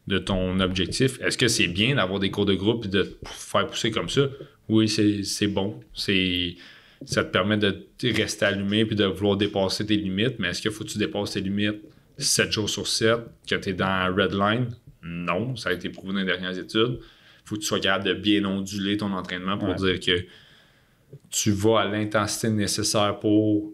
Speaker 2: de ton objectif. Est-ce que c'est bien d'avoir des cours de groupe et de te faire pousser comme ça? Oui, c'est bon. Ça te permet de rester allumé et de vouloir dépasser tes limites, mais est-ce qu'il faut que tu dépasses tes limites 7 jours sur 7, que tu es dans la red line? Non, ça a été prouvé dans les dernières études. Il faut que tu sois capable de bien onduler ton entraînement pour dire que tu vas à l'intensité nécessaire pour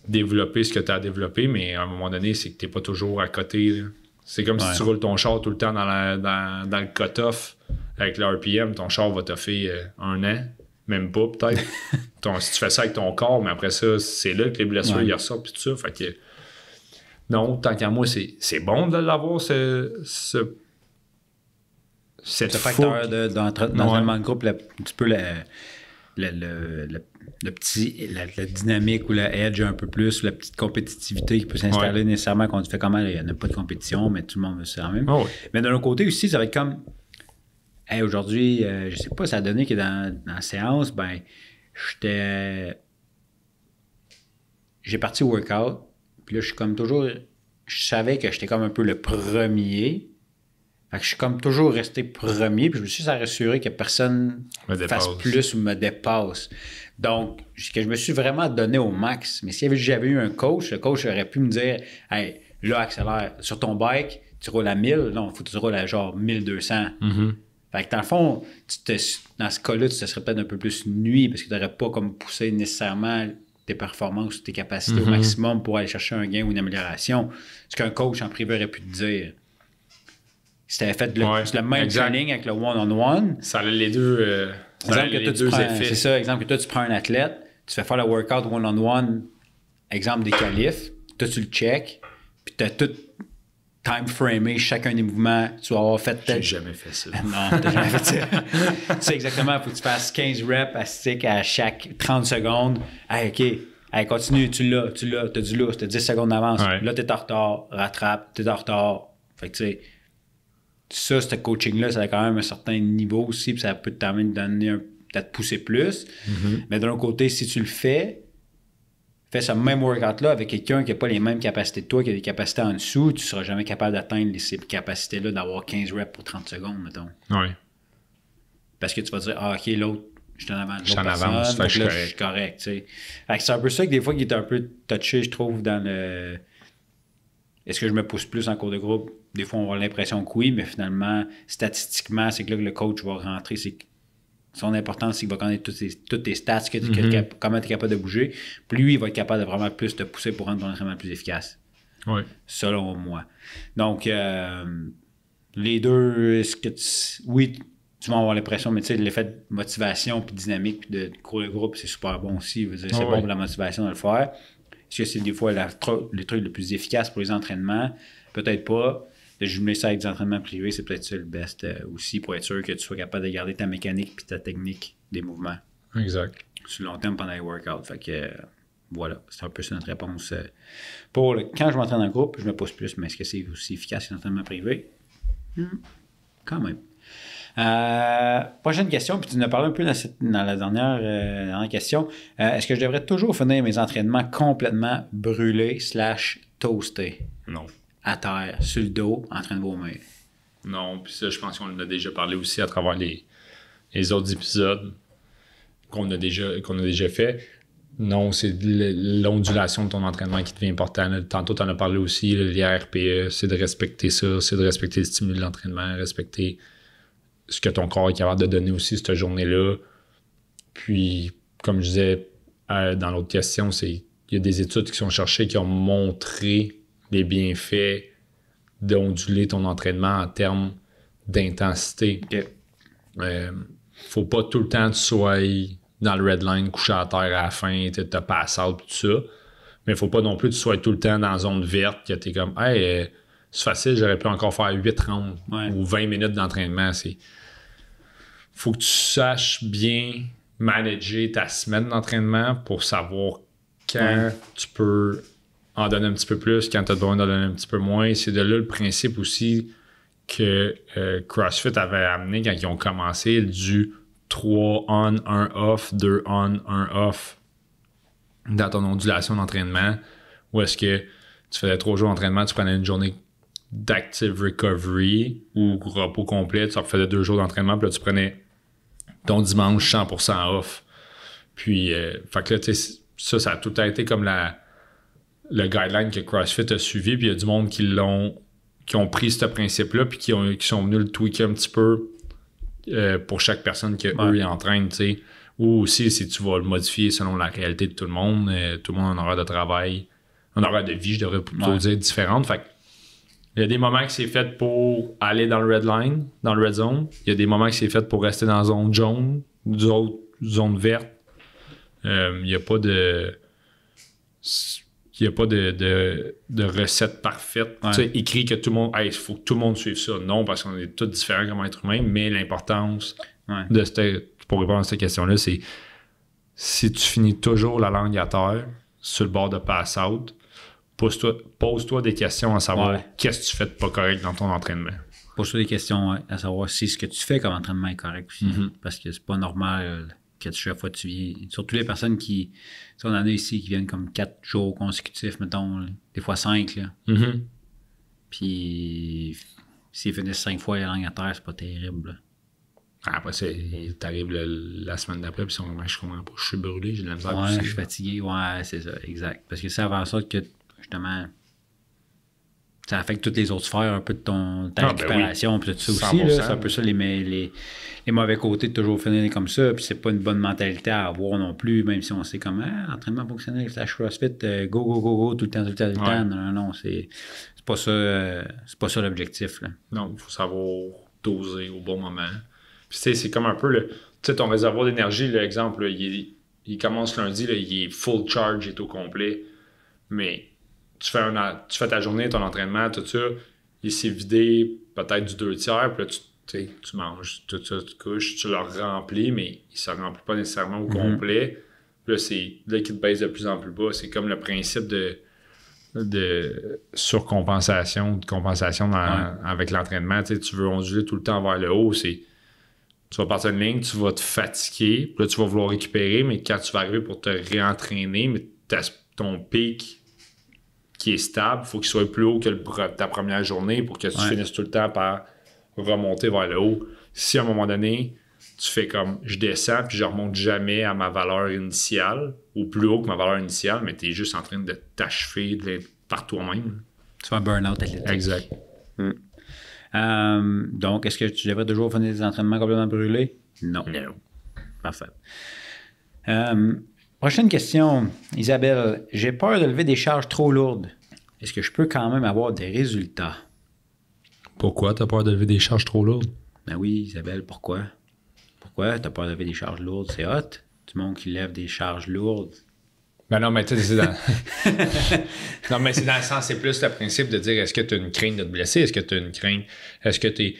Speaker 2: développer ce que tu as développé, mais à un moment donné, c'est que tu n'es pas toujours à côté. Là. C'est comme si tu roules ton char tout le temps dans le cut-off avec le RPM. Ton char va t'offrir 1 an, même pas peut-être. Si tu fais ça avec ton corps, mais après ça, c'est là que les blessures y ressortent et tout ça. Fait que, non, tant qu'à moi, c'est bon de l'avoir, cette
Speaker 1: facteur d'entraînement de groupe, un petit peu le petit, la dynamique ou la edge un peu plus, la petite compétitivité qui peut s'installer nécessairement quand tu fais comment, il n'y en a pas de compétition, mais tout le monde veut ça quand même. Mais d'un autre côté aussi, ça va être comme hey, aujourd'hui, je sais pas, ça a donné que dans la séance, ben, j'ai parti au workout, puis là, je suis comme toujours, je savais que j'étais comme un peu le premier. Fait que je suis comme toujours resté premier, puis je me suis rassuré que personne fasse plus ou me dépasse. Donc, que je me suis vraiment donné au max. Mais si j'avais eu un coach, le coach aurait pu me dire « Hey, là, accélère. Sur ton bike, tu roules à 1000. Non, il faut que tu roules à genre 1200. Fait que dans le fond, dans ce cas-là, tu te serais peut-être un peu plus nuit parce que tu n'aurais pas comme poussé nécessairement tes performances ou tes capacités au maximum pour aller chercher un gain ou une amélioration. Ce qu'un coach en privé aurait pu te dire. Si tu avais fait le même training avec le one-on-one.
Speaker 2: Ça a les deux, effets.
Speaker 1: C'est ça, exemple que toi, tu prends un athlète, tu fais faire le workout one-on-one, exemple des qualifs, toi, tu le check, puis tu as tout time-framé chacun des mouvements. Tu vas avoir fait
Speaker 2: J'ai jamais fait ça.
Speaker 1: Non, t'as jamais fait ça. Tu sais exactement, il faut que tu fasses 15 reps à stick à chaque 30 secondes. Hey, OK. Hey, continue, tu l'as, t'as du lousse, t'as 10 secondes d'avance. Là, t'es en retard, rattrape, t'es en retard. Fait que tu sais, ça, ce coaching-là, ça a quand même un certain niveau aussi, puis ça peut te permettre de donner peut-être pousser plus. Mais de l'autre côté, si tu le fais ce même workout-là avec quelqu'un qui n'a pas les mêmes capacités que toi, qui a des capacités en dessous, tu ne seras jamais capable d'atteindre ces capacités-là d'avoir 15 reps pour 30 secondes, mettons.
Speaker 2: Oui.
Speaker 1: Parce que tu vas dire, OK, l'autre, je suis en avant de l'autre
Speaker 2: personne,
Speaker 1: donc là, je suis correct. Tu sais. C'est un peu ça que des fois qui est un peu touché, je trouve, dans le... Est-ce que je me pousse plus en cours de groupe? Des fois, on va avoir l'impression que oui, mais finalement, statistiquement, c'est que là que le coach va rentrer. Son importance, c'est qu'il va connaître toutes tes stats, comment tu es capable de bouger. Puis lui, il va être capable de vraiment plus te pousser pour rendre ton entraînement plus efficace.
Speaker 2: Oui.
Speaker 1: Selon moi. Donc, les deux, oui, tu vas avoir l'impression, mais tu sais, l'effet de motivation puis dynamique puis de cours de groupe, c'est super bon aussi. C'est bon pour la motivation de le faire. Est-ce que c'est des fois le truc le plus efficace pour les entraînements? Peut-être pas. De jumeler ça avec des entraînements privés, c'est peut-être ça le best aussi pour être sûr que tu sois capable de garder ta mécanique et ta technique des mouvements.
Speaker 2: Exact.
Speaker 1: Sur le long terme pendant les workouts. Fait que voilà, c'est un peu ça notre réponse. Pour quand je m'entraîne en groupe, je me pousse plus, mais est-ce que c'est aussi efficace que l'entraînement privé? Quand même. Prochaine question, puis tu en as parlé un peu dans la dernière question. Est-ce que je devrais toujours finir mes entraînements complètement brûlés / toastés?
Speaker 2: Non.
Speaker 1: À terre, sur le dos, en train de vomir.
Speaker 2: Non, puis ça, je pense qu'on en a déjà parlé aussi à travers les autres épisodes qu'on a déjà fait. Non, c'est l'ondulation de ton entraînement qui devient importante. Tantôt, tu en as parlé aussi, l'IRPE, c'est de respecter ça, c'est de respecter le stimulus de l'entraînement, respecter ce que ton corps est capable de donner aussi cette journée-là. Puis, comme je disais dans l'autre question, il y a des études qui sont cherchées qui ont montré les bienfaits d'onduler ton entraînement en termes d'intensité.
Speaker 1: Okay.
Speaker 2: Faut pas tout le temps que tu sois dans le red line, couché à terre à la fin, t'as pass out, tout ça. Mais il faut pas non plus que tu sois tout le temps dans la zone verte, que t'es comme, hey, c'est facile, j'aurais pu encore faire 8 rounds ou 20 minutes d'entraînement. Faut que tu saches bien manager ta semaine d'entraînement pour savoir quand tu peux en donner un petit peu plus, quand tu as besoin d'en donner un petit peu moins. C'est de là le principe aussi que CrossFit avait amené quand ils ont commencé, du 3 on, 1 off, 2 on, 1 off dans ton ondulation d'entraînement, où est-ce que tu faisais 3 jours d'entraînement, tu prenais une journée d'active recovery ou repos complet, tu faisais 2 jours d'entraînement, puis là, tu prenais ton dimanche 100% off. Puis, fait que là, ça a tout été comme le guideline que CrossFit a suivi, puis il y a du monde qui ont pris ce principe-là, puis qui sont venus le tweaker un petit peu pour chaque personne qu'eux ils entraînent, tu sais. Ou aussi, si tu vas le modifier selon la réalité de tout le monde a un horaire de travail, un horaire de vie, je devrais plutôt dire, différente. Fait que, il y a des moments que c'est fait pour aller dans le red line, dans le red zone. Il y a des moments que c'est fait pour rester dans la zone jaune, zone verte. Il n'y a pas de... Il n'y a pas de recette parfaite. Tu sais, écrit que tout le monde... Il faut que tout le monde suive ça. Non, parce qu'on est tous différents comme êtres humains, mais l'importance pour répondre à cette question-là, c'est si tu finis toujours la langue à terre, sur le bord de pass-out, pose-toi des questions à savoir qu'est-ce que tu fais de pas correct dans ton entraînement.
Speaker 1: Pose-toi des questions à savoir si ce que tu fais comme entraînement est correct aussi. Parce que c'est pas normal que chaque fois tu viens. Surtout les personnes qui. On en a ici qui viennent comme 4 jours consécutifs, mettons, des fois 5. Là. Puis s'ils finissent 5 fois la langue à terre, c'est pas terrible. Là.
Speaker 2: Après, t'arrives la semaine d'après, puis je comprends pas, je suis brûlé, j'ai de la misère.
Speaker 1: Je suis fatigué, c'est ça, exact. Parce que ça va en sorte que, justement, ça affecte toutes les autres sphères un peu de ta récupération, puis tout ça aussi. Là, c'est un peu ça, les mauvais côtés de toujours finir comme ça, puis c'est pas une bonne mentalité à avoir non plus, même si on sait comment, entraînement fonctionnel, CrossFit, go, tout le temps. Non, c'est pas ça l'objectif. Là.
Speaker 2: Non, il faut savoir doser au bon moment. Puis, tu sais, c'est comme un peu ton réservoir d'énergie, l'exemple, il commence lundi, là, il est full charge, il est au complet. Mais tu fais ta journée, ton entraînement, tout ça, il s'est vidé peut-être du 2/3, puis là, tu manges tout ça, tu te couches, tu le remplis, mais il ne se remplit pas nécessairement au complet. Puis là, c'est là qu'il te baisse de plus en plus bas. C'est comme le principe de surcompensation, de compensation avec l'entraînement. Tu veux onduler tout le temps vers le haut, tu vas partir de ligne, tu vas te fatiguer, puis là, tu vas vouloir récupérer, mais quand tu vas arriver pour te réentraîner, mais ton pic qui est stable, il faut qu'il soit plus haut que ta première journée pour que tu finisses tout le temps par remonter vers le haut. Si à un moment donné, tu fais comme je descends puis je remonte jamais à ma valeur initiale ou plus haut que ma valeur initiale, mais tu es juste en train de t'achever par toi-même.
Speaker 1: Tu fais un burn-out athlétique.
Speaker 2: Exact.
Speaker 1: Donc, est-ce que tu devrais toujours finir des entraînements complètement brûlés? Non. Parfait. Prochaine question. Isabelle, j'ai peur de lever des charges trop lourdes. Est-ce que je peux quand même avoir des résultats?
Speaker 2: Pourquoi tu as peur de lever des charges trop lourdes?
Speaker 1: Ben oui, Isabelle, pourquoi? Pourquoi tu as peur de lever des charges lourdes? C'est hot. Du monde qui lève des charges lourdes.
Speaker 2: Ben non, mais tu sais, c'est dans... non, mais c'est dans le sens, c'est plus le principe de dire, est-ce que tu as une crainte de te blesser? Est-ce que tu as une crainte? Est-ce que tu es...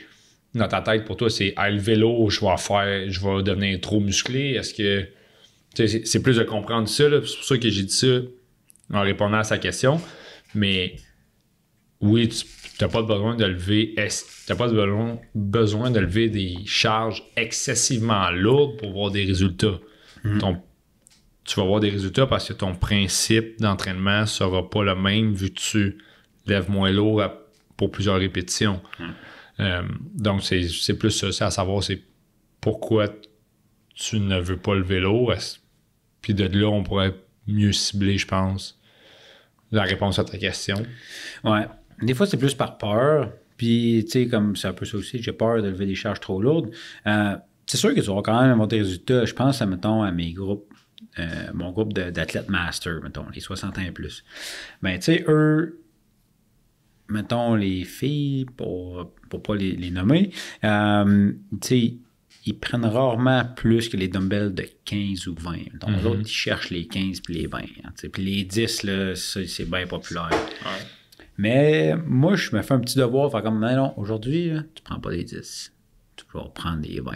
Speaker 2: Dans ta tête, pour toi, c'est le vélo, je vais devenir trop musclé? Est-ce que... Tu sais, c'est plus de comprendre ça, là. C'est pour ça que j'ai dit ça en répondant à sa question. Mais oui, tu n'as pas besoin de lever... T'as pas besoin de lever des charges excessivement lourdes pour voir des résultats. Tu vas avoir des résultats parce que ton principe d'entraînement ne sera pas le même vu que tu lèves moins lourd pour plusieurs répétitions. Donc, c'est plus ça. C'est à savoir c'est pourquoi tu ne veux pas lever lourd. Puis de là, on pourrait mieux cibler, je pense, la réponse à ta question.
Speaker 1: Ouais. Des fois, c'est plus par peur. Puis, tu sais, comme c'est un peu ça aussi, j'ai peur de lever des charges trop lourdes. C'est sûr que tu vas quand même avoir des résultats. Je pense, mettons, à mes groupes. Mon groupe d'athlètes master, mettons, les 60 ans et plus. Ben, tu sais, eux, mettons, les filles, pour pas les nommer, tu sais, ils prennent rarement plus que les dumbbells de 15 ou 20. Donc, les autres, ils cherchent les 15 puis les 20. Hein, puis les 10, là, ça, c'est bien populaire.
Speaker 2: Ouais.
Speaker 1: Mais moi, je me fais un petit devoir. Faire comme, non, aujourd'hui, là, tu prends pas les 10. Tu vas prendre les 20.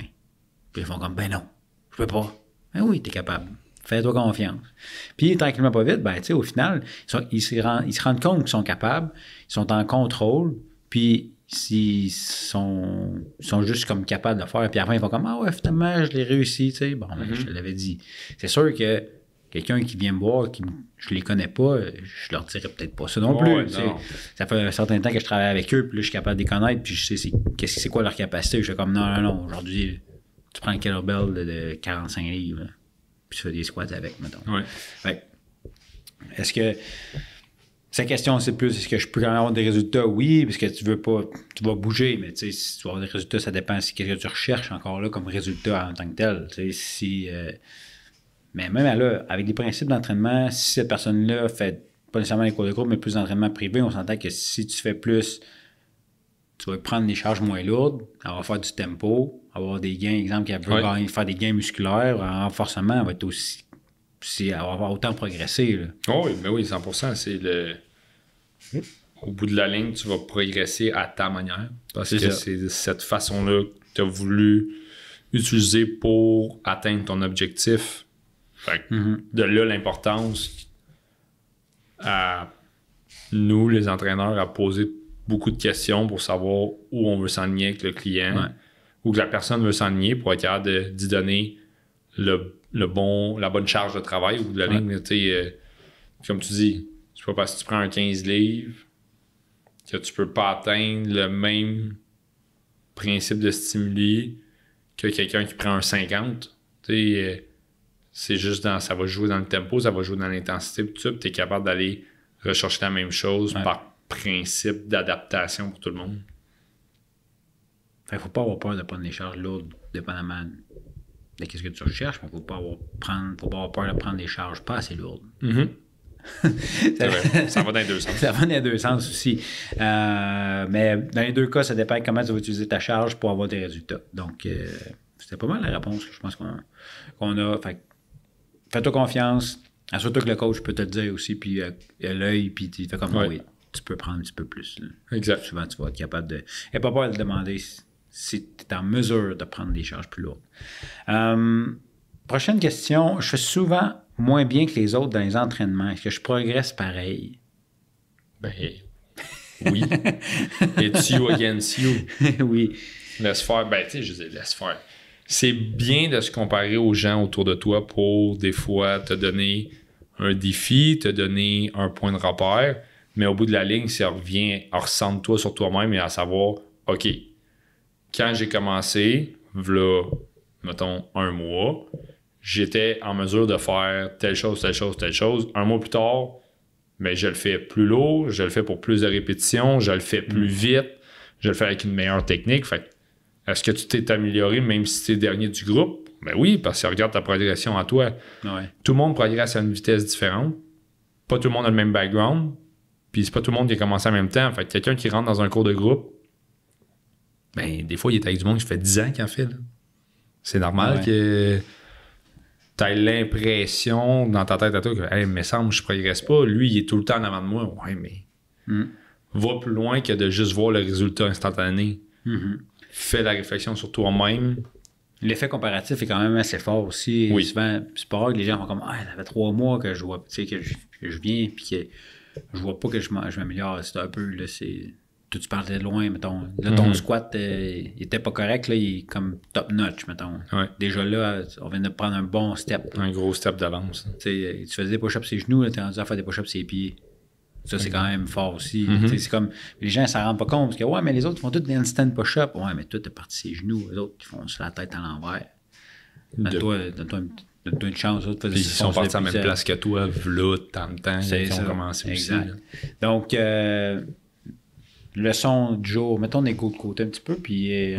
Speaker 1: Puis ils font comme, ben non, je peux pas. Ben oui, t'es capable. Fais-toi confiance. Puis, tranquillement, pas vite, ben, tu sais, au final, ils se rendent compte qu'ils sont capables, ils sont en contrôle, puis ils sont juste comme capables de faire. Puis après, ils font comme, ah ouais, finalement, je l'ai réussi, tu sais. Bon, ben, je te l'avais dit. C'est sûr que quelqu'un qui vient me voir, je les connais pas, je leur dirais peut-être pas ça non plus.
Speaker 2: Ouais, non.
Speaker 1: Ça fait un certain temps que je travaille avec eux, puis là, je suis capable de les connaître, puis je sais c'est quoi leur capacité. Je suis comme, non, aujourd'hui, tu prends un kettlebell de 45 livres, là, puis tu fais des squats avec, mettons.
Speaker 2: Ouais.
Speaker 1: Fait, est-ce que... Sa question, c'est plus, est-ce que je peux quand même avoir des résultats? Oui, parce que tu vas bouger, mais tu sais, si tu vas avoir des résultats, ça dépend si qu'est-ce que tu recherches encore là comme résultat en tant que tel. Tu sais, mais même là, avec les principes d'entraînement, si cette personne-là fait pas nécessairement les cours de groupe, mais plus d'entraînement privé, on s'entend que si tu fais plus, tu vas prendre des charges moins lourdes, elle va faire du tempo, avoir des gains, exemple, qu'elle veut faire des gains musculaires, en renforcement, elle va être aussi... elle va avoir autant progressé. Là.
Speaker 2: Oh oui, mais oui, 100%. C'est au bout de la ligne, tu vas progresser à ta manière. Parce que c'est cette façon-là que tu as voulu utiliser pour atteindre ton objectif. Fait que de là, l'importance à nous, les entraîneurs, à poser beaucoup de questions pour savoir où on veut s'enligner avec le client, ou que la personne veut s'enligner pour être capable d'y donner la bonne charge de travail au bout de la ligne. Comme tu dis, c'est pas parce que tu prends un 15 livres que tu peux pas atteindre le même principe de stimuli que quelqu'un qui prend un 50. C'est juste ça va jouer dans le tempo, ça va jouer dans l'intensité, tout ça, puis tu es capable d'aller rechercher la même chose par principe d'adaptation pour tout le monde.
Speaker 1: Il ne faut pas avoir peur de prendre des charges lourdes, dépendamment de ce que tu recherches, mais il ne faut pas avoir peur de prendre des charges pas assez lourdes.
Speaker 2: C'est vrai. Ça va dans les deux sens.
Speaker 1: Ça va dans les deux sens aussi. Mais dans les deux cas, ça dépend comment tu vas utiliser ta charge pour avoir des résultats. Donc, c'était pas mal la réponse que je pense qu'on a. Fais-toi confiance. Assure-toi que le coach peut te le dire aussi, puis l'œil, puis tu fais comme oui, tu peux prendre un petit peu plus. Là.
Speaker 2: Exact.
Speaker 1: Souvent, tu vas être capable de... Et pas peur de le demander si tu es en mesure de prendre des charges plus lourdes. Prochaine question. Je fais souvent moins bien que les autres dans les entraînements. Est-ce que je progresse pareil?
Speaker 2: Ben, oui. It's you against you.
Speaker 1: Oui.
Speaker 2: Laisse faire. Ben, tu sais, je dis laisse faire. C'est bien de se comparer aux gens autour de toi pour, des fois, te donner un défi, te donner un point de repère, mais au bout de la ligne, ça revient à ressente-toi sur toi-même et à savoir, OK, quand j'ai commencé, v'là, mettons, un mois, j'étais en mesure de faire telle chose, telle chose, telle chose. Un mois plus tard, mais je le fais plus lourd, je le fais pour plus de répétitions, je le fais plus vite, je le fais avec une meilleure technique. Fait est-ce que tu t'es amélioré même si tu es dernier du groupe? Ben oui, parce que regarde ta progression à toi.
Speaker 1: Ouais.
Speaker 2: Tout le monde progresse à une vitesse différente. Pas tout le monde a le même background. Puis c'est pas tout le monde qui a commencé en même temps. Fait que quelqu'un qui rentre dans un cours de groupe, ben des fois, il est avec du monde qui fait 10 ans qu'il en fait. Là. C'est normal que tu aies l'impression dans ta tête à toi que, hey, me semble, je progresse pas. Lui, il est tout le temps en avant de moi. Ouais, mais va plus loin que de juste voir le résultat instantané. Fais la réflexion sur toi-même.
Speaker 1: L'effet comparatif est quand même assez fort aussi.
Speaker 2: Oui.
Speaker 1: Souvent, c'est pas rare que les gens font comme ça fait 3 mois que je vois, tu sais, que je viens puis que je vois pas que je m'améliore. C'est un peu, là, c'est. Tu partais de loin, mettons. Là, ton squat, il était pas correct, là, il est comme top notch, mettons.
Speaker 2: Ouais.
Speaker 1: Déjà là, on vient de prendre un bon step.
Speaker 2: Un gros step d'avance.
Speaker 1: Tu faisais des push-ups sur les genoux, là, t'es rendu à faire des push-ups sur les pieds. Ça, c'est quand même fort aussi. C'est comme, les gens ne s'en rendent pas compte, parce que, ouais, mais les autres font tous des instant push-up. Ouais, mais toi, t'es parti sur les genoux. Les autres, ils font sur la tête à l'envers. Donne-toi une chance.
Speaker 2: Puis ils sont partis à la même place que toi, v'là, tant de temps, ils ont commencé
Speaker 1: exact.
Speaker 2: aussi.
Speaker 1: Donc, leçon du jour, mettons des coups de côté un petit peu, puis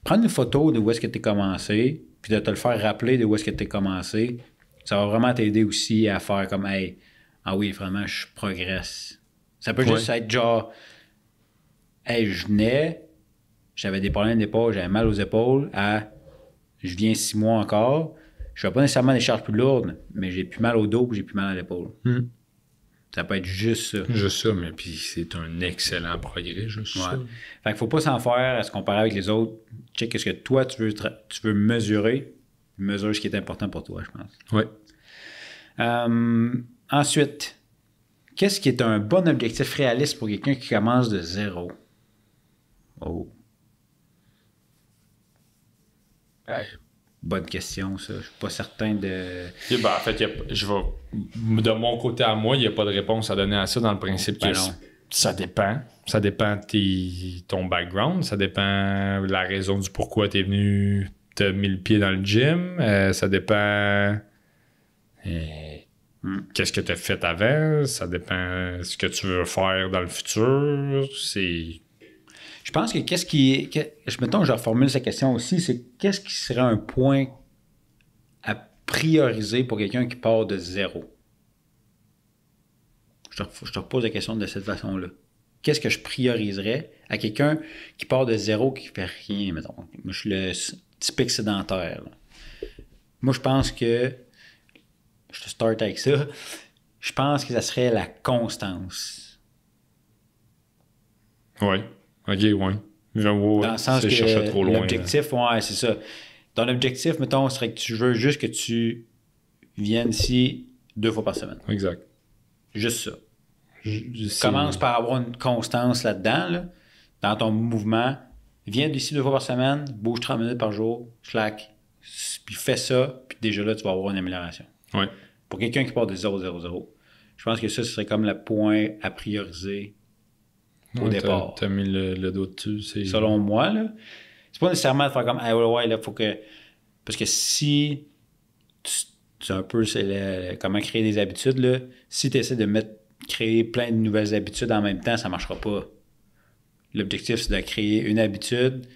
Speaker 1: prendre une photo de où est-ce que tu as commencé, puis de te le faire rappeler de où est-ce que tu as commencé. Ça va vraiment t'aider aussi à faire comme, hey, ah oui, vraiment, je progresse. Ça peut juste être genre, hey, je venais, j'avais des problèmes d'épaule, j'avais mal aux épaules, à je viens 6 mois encore, je fais pas nécessairement des charges plus lourdes, mais j'ai plus mal au dos, j'ai plus mal à l'épaule. Ça peut être juste ça.
Speaker 2: Juste ça, mais puis c'est un excellent progrès, juste ça.
Speaker 1: Fait qu'il faut pas s'en faire à se comparer avec les autres. Check ce que toi, tu veux mesurer. Mesure ce qui est important pour toi, je pense.
Speaker 2: Oui.
Speaker 1: Ensuite, qu'est-ce qui est un bon objectif réaliste pour quelqu'un qui commence de zéro? Oh. Bonne question, ça. Je suis pas certain de...
Speaker 2: Ben, en fait, de mon côté à moi, il n'y a pas de réponse à donner à ça dans le principe que ça dépend. Ça dépend de ton background, ça dépend de la raison du pourquoi tu es venu te mis le pied dans le gym, ça dépend qu'est-ce que tu as fait avant, ça dépend ce que tu veux faire dans le futur.
Speaker 1: Je pense que mettons, je reformule cette question aussi, c'est qu'est-ce qui serait un point à prioriser pour quelqu'un qui part de zéro? Je te repose la question de cette façon-là. Qu'est-ce que je prioriserais à quelqu'un qui part de zéro, qui fait rien, mettons. Moi, je suis le typique sédentaire. Là. Moi, je pense que, je te start avec ça, je pense que ça serait la constance.
Speaker 2: Oui. OK, oui.
Speaker 1: Dans le sens que l'objectif, ouais, c'est ça. Ton objectif, mettons, serait que tu veux juste que tu viennes ici 2 fois par semaine.
Speaker 2: Exact.
Speaker 1: Juste ça. Commence par avoir une constance là-dedans, là, dans ton mouvement. Viens d'ici 2 fois par semaine, bouge 30 minutes par jour, slack, puis fais ça, puis déjà là, tu vas avoir une amélioration.
Speaker 2: Oui.
Speaker 1: Pour quelqu'un qui part de 0, 0, 0, je pense que ça, ce serait comme le point à prioriser au départ.
Speaker 2: T'as mis le dos dessus.
Speaker 1: Selon moi, là, c'est pas nécessairement de faire comme ah ouais, là, faut que. Parce que si c'est un peu comment créer des habitudes, là, si tu essaies de créer plein de nouvelles habitudes en même temps, ça marchera pas. L'objectif, c'est de créer une habitude,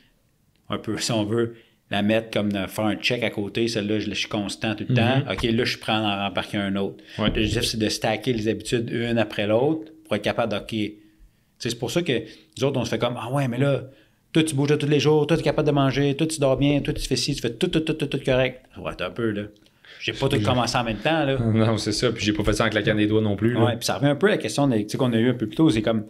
Speaker 1: un peu, si on veut, la mettre comme de faire un check à côté. Celle-là, je suis constant tout le temps. OK, là, je prends en rembarquer un autre.
Speaker 2: Ouais.
Speaker 1: L'objectif, c'est de stacker les habitudes une après l'autre pour être capable OK. C'est pour ça que nous autres, on se fait comme ah ouais, mais là, toi, tu bouges tous les jours, toi, tu es capable de manger, toi, tu dors bien, toi, tu fais ci, tu fais tout correct. Ouais, t'as un peu, là. J'ai pas tout commencé en même temps, là.
Speaker 2: Non, c'est ça. Puis j'ai pas fait ça en claquant des doigts non plus.
Speaker 1: Ouais, puis ça revient un peu à la question qu'on a eu un peu plus tôt. C'est comme,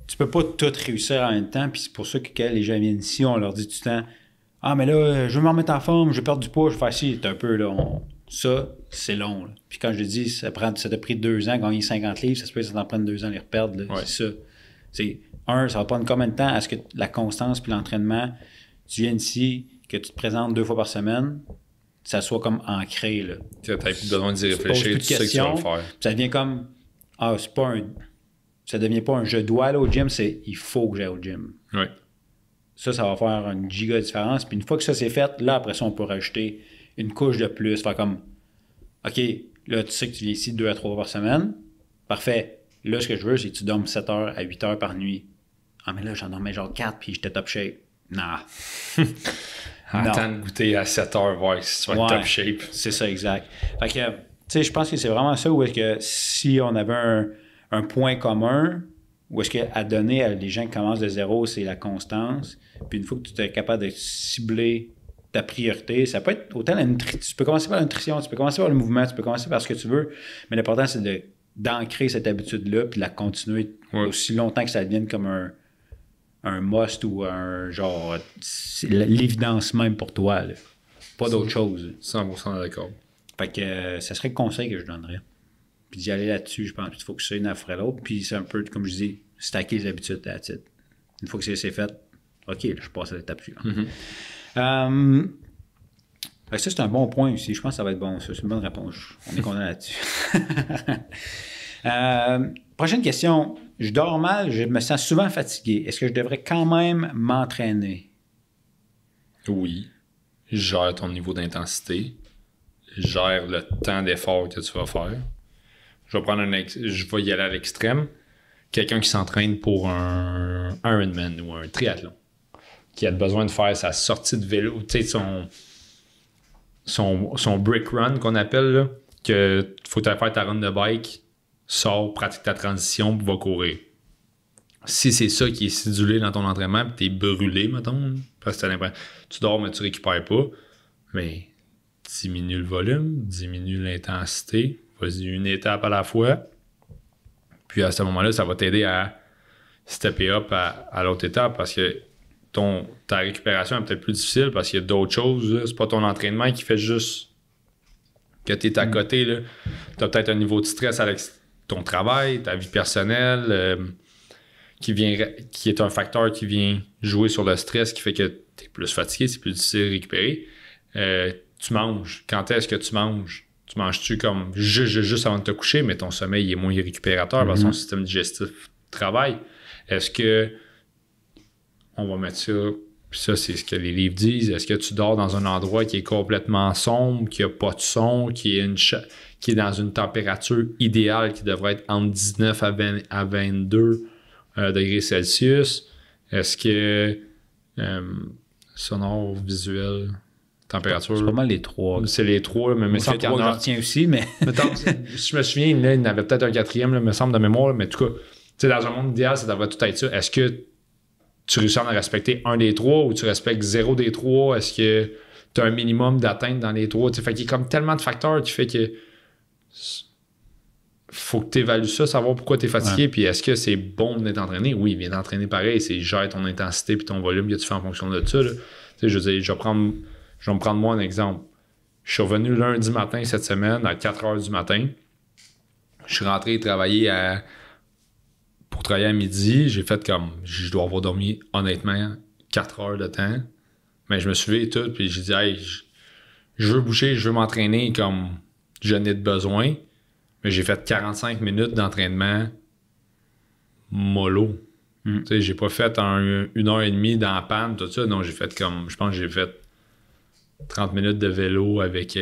Speaker 1: tu peux pas tout réussir en même temps. Puis c'est pour ça que quand les gens viennent ici, on leur dit tout le temps, ah, mais là, je veux me remettre en forme, je veux perdre du poids, je veux faire ci. T'es un peu, là. Ça, c'est long, là. Puis quand je dis, ça t'a pris 2 ans, gagner 50 livres, ça se peut que ça t'en prenne 2 ans à les reperdre, là.
Speaker 2: Ouais.
Speaker 1: C'est ça. C'est, ça va prendre combien de temps à ce que la constance puis l'entraînement, tu viennes ici, que tu te présentes 2 fois par semaine, ça soit comme ancré, là.
Speaker 2: Tu as besoin d'y réfléchir, tu sais que tu vas le faire.
Speaker 1: Ça devient comme, ça devient pas un je dois aller au gym, c'est il faut que j'aille au gym.
Speaker 2: Oui.
Speaker 1: Ça va faire une giga différence. Puis une fois que ça c'est fait, là, après ça, on peut rajouter une couche de plus. Faire comme, OK, là, tu sais que tu viens ici 2 à 3 fois par semaine. Parfait. Là, ce que je veux, c'est que tu dormes 7 heures à 8 heures par nuit. Ah, mais là, j'en dormais genre 4 puis j'étais top shape. Non.
Speaker 2: Attends de goûter à 7 heures, voir si tu vas être top shape.
Speaker 1: C'est ça, exact. Fait que, tu sais, je pense que c'est vraiment ça où est-ce que si on avait un point commun, où est-ce qu'à donner à des gens qui commencent de zéro, c'est la constance. Puis une fois que tu es capable de cibler ta priorité, ça peut être autant la nutrition. Tu peux commencer par la nutrition, tu peux commencer par le mouvement, tu peux commencer par ce que tu veux, mais l'important, c'est d'ancrer cette habitude-là puis de la continuer aussi longtemps que ça devienne comme un must ou un genre, c'est l'évidence même pour toi, là. Pas d'autre chose.
Speaker 2: 100% d'accord.
Speaker 1: Fait que ça serait le conseil que je donnerais. Puis d'y aller là-dessus, je pense, puis de focuser une après l'autre. Puis c'est un peu, comme je dis, stacker les habitudes à titre. Une fois que c'est fait, OK, là, je passe à l'étape suivante. Ça, c'est un bon point aussi. Je pense que ça va être bon. Ça. C'est une bonne réponse. On est content là-dessus. Prochaine question. Je dors mal, je me sens souvent fatigué. Est-ce que je devrais quand même m'entraîner?
Speaker 2: Oui. Gère ton niveau d'intensité. Gère le temps d'effort que tu vas faire. Je vais y aller à l'extrême. Quelqu'un qui s'entraîne pour un Ironman ou un triathlon, qui a besoin de faire sa sortie de vélo, tu sais, son brick run qu'on appelle, là, que faut faire ta run de bike, sors, pratique ta transition, va courir. si c'est ça qui est sidulé dans ton entraînement, puis t'es brûlé, mettons, parce que t'as l'impression tu dors, mais tu récupères pas, mais diminue le volume, diminue l'intensité, vas-y une étape à la fois, puis à ce moment-là, ça va t'aider à stepper up à l'autre étape, parce que ta récupération est peut-être plus difficile, parce qu'il y a d'autres choses, là. C'est pas ton entraînement qui fait juste que t'es à côté, là. T'as peut-être un niveau de stress avec ton travail, ta vie personnelle, qui est un facteur qui vient jouer sur le stress, qui fait que tu es plus fatigué, c'est plus difficile de récupérer. Tu manges. Quand est-ce que tu manges? Tu manges-tu comme juste avant de te coucher, mais ton sommeil est moins récupérateur parce que ton système digestif travaille. Est-ce que, on va mettre ça, puis ça c'est ce que les livres disent, est-ce que tu dors dans un endroit qui est complètement sombre, qui n'a pas de son, qui est dans une température idéale qui devrait être entre 19 à 22 degrés Celsius? Est-ce que sonore, visuel, température?
Speaker 1: C'est pas mal les trois.
Speaker 2: C'est les trois, mais il me semble qu'il y en a.
Speaker 1: Je retiens aussi, mais.
Speaker 2: Je me souviens, là, il y en avait peut-être un quatrième, là, me semble, de mémoire, mais en tout cas, dans un monde idéal, ça devrait tout être ça. Est-ce que tu réussis à respecter un des trois ou tu respectes 0 des trois? Est-ce que tu as un minimum d'atteinte dans les trois? Fait qu'il y a comme tellement de facteurs qui fait que faut que tu évalues ça, savoir pourquoi tu es fatigué, puis est-ce que c'est bon d'être entraîné? Oui, bien d'entraîner pareil, c'est gère ton intensité puis ton volume que tu fais en fonction de ça. Là. Je veux dire, je vais me prendre moi un exemple. Je suis revenu lundi matin cette semaine à 4 h du matin. Je suis rentré travailler pour travailler à midi. J'ai fait comme, je dois avoir dormi honnêtement 4 heures de temps. Mais je me suis levé et tout, puis j'ai dit, hey, je veux bouger, je veux m'entraîner comme j'en ai de besoin. Mais j'ai fait 45 minutes d'entraînement mollo. Tu sais, j'ai pas fait 1h30 dans la panne, tout ça. Non, j'ai fait comme, je pense que j'ai fait 30 minutes de vélo avec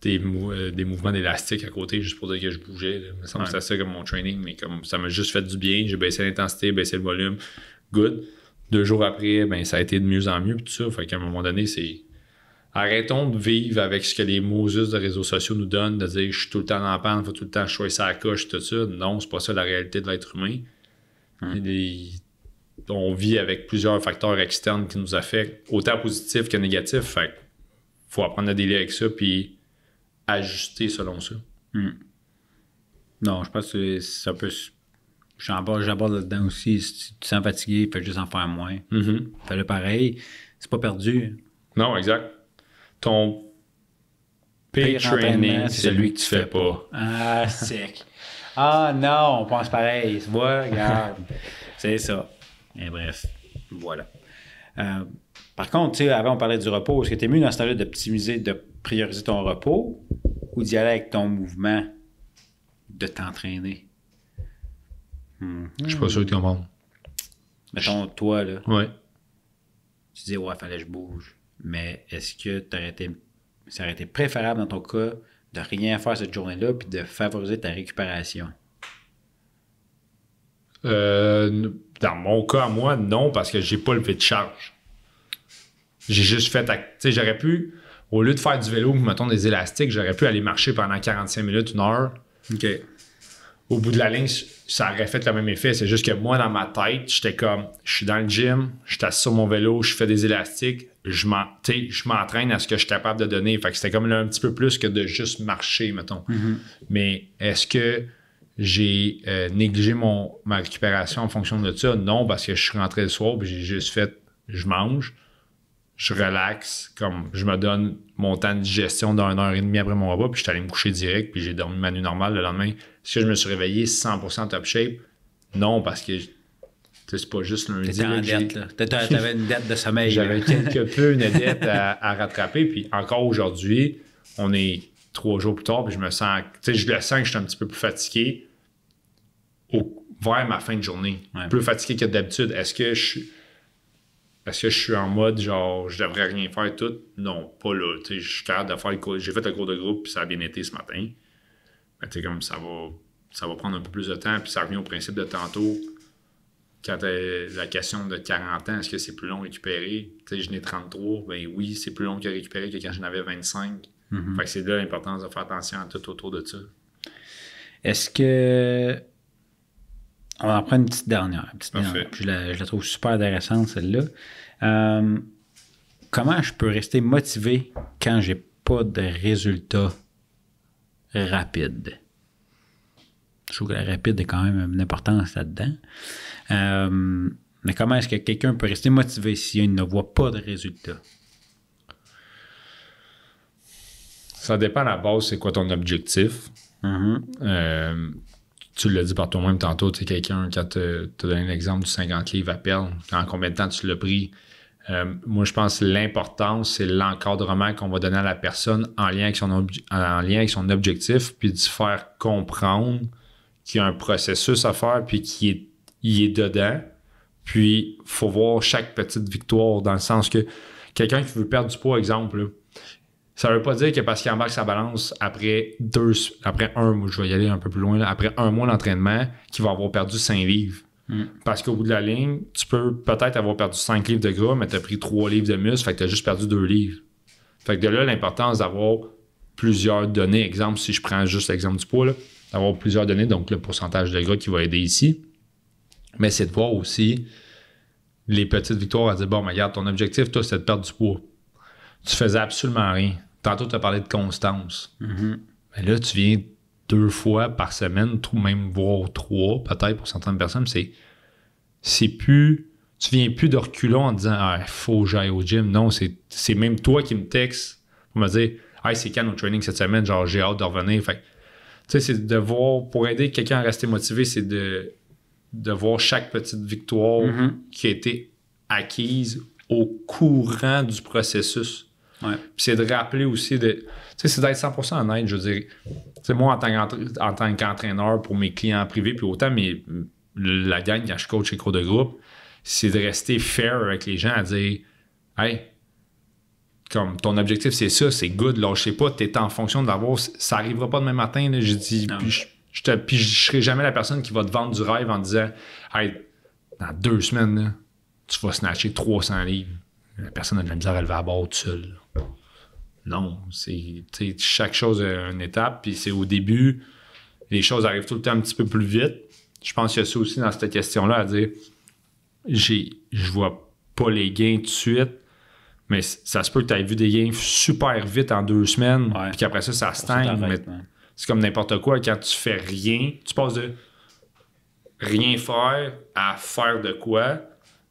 Speaker 2: des mouvements d'élastique à côté, juste pour dire que je bougeais. Là. Il me semble que c'est ça comme mon training, mais comme ça m'a juste fait du bien. J'ai baissé l'intensité, baissé le volume. Good. 2 jours après, ben, ça a été de mieux en mieux. Tout ça. Fait qu'à un moment donné, c'est. Arrêtons de vivre avec ce que les Moses de réseaux sociaux nous donnent, de dire je suis tout le temps dans la panne, faut tout le temps que je sois sur la coche, tout ça. Non, c'est pas ça la réalité de l'être humain. On vit avec plusieurs facteurs externes qui nous affectent, autant positifs que négatifs. Fait qu'il faut apprendre à délire avec ça puis ajuster selon ça.
Speaker 1: Non, je pense que c'est un peu. J'aborde là-dedans aussi. Si tu te sens fatigué, fais juste en faire moins. Fais-le pareil. C'est pas perdu.
Speaker 2: Non, exact. Ton pire training, c'est celui que tu fais pas.
Speaker 1: Ah, sec. Ah non, on pense pareil. Tu vois, regarde. C'est ça. Et bref, voilà. Par contre, tu sais, avant on parlait du repos. Est-ce que tu es mieux dans ce temps-là d'optimiser, de prioriser ton repos ou d'y aller avec ton mouvement, de t'entraîner?
Speaker 2: Je suis pas sûr de comprendre.
Speaker 1: Mettons, toi, là.
Speaker 2: Ouais.
Speaker 1: Tu dis, ouais, fallait que je bouge. Mais est-ce que ça aurait été préférable dans ton cas de rien faire cette journée-là puis de favoriser ta récupération?
Speaker 2: Dans mon cas, moi, non, parce que j'ai pas levé de charge. J'ai juste fait... Tu sais, j'aurais pu, au lieu de faire du vélo ou, mettons, des élastiques, j'aurais pu aller marcher pendant 45 minutes, 1 heure.
Speaker 1: OK.
Speaker 2: Au bout de la ligne, ça aurait fait le même effet. C'est juste que moi, dans ma tête, j'étais comme... Je suis dans le gym, je suis assis sur mon vélo, je fais des élastiques, je m'entraîne à ce que je suis capable de donner. Fait que c'était comme là, un petit peu plus que de juste marcher, mettons. Mais est-ce que j'ai négligé ma récupération en fonction de ça? Non, parce que je suis rentré le soir et j'ai juste fait, je mange, je relaxe, comme je me donne mon temps de digestion d'1 heure et demie après mon repas, puis je suis allé me coucher direct, puis j'ai dormi ma nuit normale le lendemain. Est-ce que je me suis réveillé 100% top shape? Non, parce que c'est pas juste lundi.
Speaker 1: T'étais en dette, là. T'avais une dette de sommeil.
Speaker 2: J'avais quelque peu une dette à rattraper, puis encore aujourd'hui, on est 3 jours plus tard, puis je me sens, je le sens que je suis un petit peu plus fatigué vers ma fin de journée.
Speaker 1: Ouais.
Speaker 2: Plus fatigué que d'habitude. Est-ce que je suis en mode genre je devrais rien faire tout? Non, pas là. Je suis capable de faire le cours. J'ai fait le cours de groupe, puis ça a bien été ce matin. Mais comme ça va prendre un peu plus de temps, puis ça revient au principe de tantôt. Quand la question de 40 ans, est-ce que c'est plus long à récupérer? Je n'ai 33, ben oui, c'est plus long à récupérer que quand j'en avais 25. Fait que c'est là l'importance de faire attention à tout autour de ça.
Speaker 1: Est-ce que On va en prendre une petite dernière.
Speaker 2: Parfait.
Speaker 1: Je la trouve super intéressante, celle-là. Comment je peux rester motivé quand j'ai pas de résultats rapides? Je trouve que la rapide est quand même une importance là-dedans. Mais comment est-ce que quelqu'un peut rester motivé s'il ne voit pas de résultats?
Speaker 2: Ça dépend à la base, c'est quoi ton objectif. Tu l'as dit par toi-même tantôt, tu sais, quelqu'un, quand tu as donné l'exemple du 50 livres à perdre, en combien de temps tu l'as pris? Moi, je pense que l'importance, c'est l'encadrement qu'on va donner à la personne en lien avec son objectif, puis de faire comprendre qu'il y a un processus à faire, puis qu'il est dedans. Puis, il faut voir chaque petite victoire, dans le sens que quelqu'un qui veut perdre du poids, exemple, là, ça veut pas dire que parce qu'il embarque sa balance après je vais y aller un peu plus loin, là, après un mois d'entraînement, qu'il va avoir perdu 5 livres. Parce qu'au bout de la ligne, tu peux peut-être avoir perdu 5 livres de gras, mais tu as pris 3 livres de muscle, fait que tu as juste perdu 2 livres. Fait que de là, l'importance d'avoir plusieurs données. Exemple, si je prends juste l'exemple du poids, là, d'avoir plusieurs données, donc le pourcentage de gras qui va aider ici. Mais c'est de voir aussi les petites victoires à dire, bon, mais regarde, ton objectif, toi, c'est de perdre du poids. Tu faisais absolument rien. Tantôt, tu as parlé de constance. Mais là, tu viens 2 fois par semaine, même voire 3, peut-être pour certaines personnes. C'est plus. Tu viens plus de reculons en disant, il faut que j'aille au gym. Non, c'est même toi qui me textes pour me dire, c'est quand notre training cette semaine, genre, j'ai hâte de revenir. Fait tu sais, c'est de voir, pour aider quelqu'un à rester motivé, c'est de voir chaque petite victoire qui a été acquise au courant du processus.
Speaker 1: Ouais.
Speaker 2: Puis c'est de rappeler aussi c'est d'être 100% honnête, je veux dire. Moi, en tant qu'entraîneur pour mes clients privés, puis autant la gang quand je coach les cours de groupe, c'est de rester fair avec les gens à dire, hey, comme ton objectif c'est ça, c'est good, lâchez pas, t'es en fonction d'avoir, ça arrivera pas demain matin, là, je dis, puis je serai jamais la personne qui va te vendre du rêve en disant, hey, dans 2 semaines, là, tu vas snatcher 300 livres. La personne a de la misère à lever à bord tout seul. Non, chaque chose a une étape, puis c'est au début, les choses arrivent tout le temps un petit peu plus vite. Je pense qu'il y a ça aussi dans cette question-là à dire, je vois pas les gains tout de suite, mais ça se peut que tu aies vu des gains super vite en 2 semaines, puis qu'après ça stagne. Mais c'est comme n'importe quoi, quand tu fais rien, tu passes de rien faire à faire de quoi,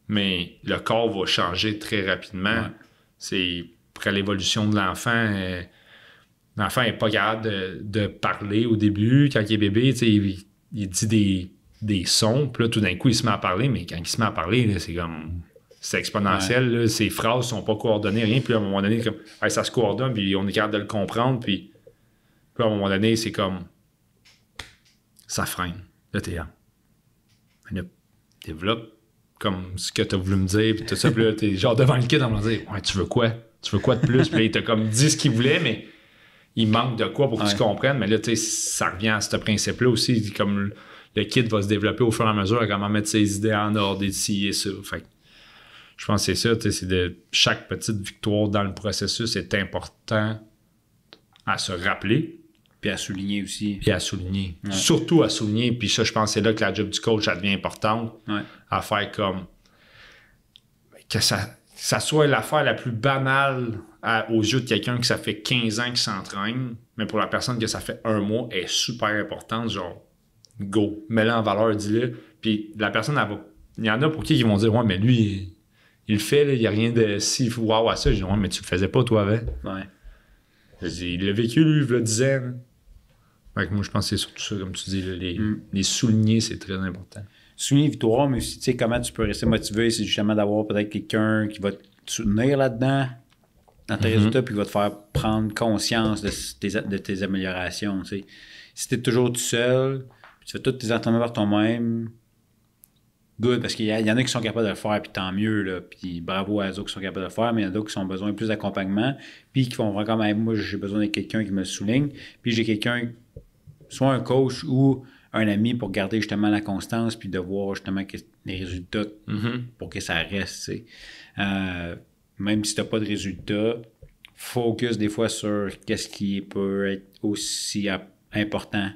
Speaker 2: mais le corps va changer très rapidement. C'est après l'évolution de l'enfant. L'enfant n'est pas capable de parler au début. Quand il est bébé, il dit des sons, puis là, tout d'un coup, il se met à parler, mais quand il se met à parler, là, c'est exponentiel. Là, ses phrases sont pas coordonnées, rien. Puis à un moment donné, comme, ça se coordonne, puis on est capable de le comprendre, puis à un moment donné, c'est comme ça freine. Là, t'es là, développe comme ce que tu as voulu me dire, puis tout ça, puis là, t'es genre devant le kid en me dire, tu veux quoi? Tu veux quoi de plus? Puis là, il t'a comme dit ce qu'il voulait, mais il manque de quoi pour que tu comprennes. Mais là, tu sais, ça revient à ce principe-là aussi, comme le kid va se développer au fur et à mesure à comment mettre ses idées en ordre et ci et ça. Fait que je pense que c'est ça, tu sais, c'est de chaque petite victoire dans le processus est important à se rappeler.
Speaker 1: Puis à souligner aussi.
Speaker 2: Puis à souligner. Ouais. Surtout à souligner. Puis ça, je pense que c'est là que la job du coach, ça devient importante. À faire comme... Que ça soit l'affaire la plus banale aux yeux de quelqu'un que ça fait 15 ans qu'il s'entraîne, mais pour la personne que ça fait 1 mois, elle est super importante. Genre, go, mets-le en valeur, dis-le. Puis la personne, il y en a pour qui ils vont dire, ouais, mais lui, il le fait, là, il n'y a rien de si wow à ça. Je dis, ouais, mais tu le faisais pas, toi, avant.
Speaker 1: Ouais.
Speaker 2: Je dis, il l'a vécu, lui, il le disait. Fait que moi, je pense que c'est surtout ça, comme tu dis, là, les souligner, c'est très important.
Speaker 1: Souligner victoire, mais aussi, tu sais, comment tu peux rester motivé, c'est justement d'avoir peut-être quelqu'un qui va te soutenir là-dedans, dans tes résultats, puis qui va te faire prendre conscience de tes améliorations, tu sais. Si tu es toujours tout seul, puis tu fais tous tes entraînements par toi-même, good, parce qu'il y en a qui sont capables de le faire, puis tant mieux, là, puis bravo à eux autres qui sont capables de le faire, mais il y en a d'autres qui ont besoin de plus d'accompagnement, puis qui vont vraiment comme, moi, j'ai besoin de quelqu'un qui me souligne, puis j'ai quelqu'un, soit un coach ou un ami pour garder justement la constance, puis de voir justement les résultats pour que ça reste, tu sais. Même si tu n'as pas de résultats, focus des fois sur qu'est-ce qui peut être aussi important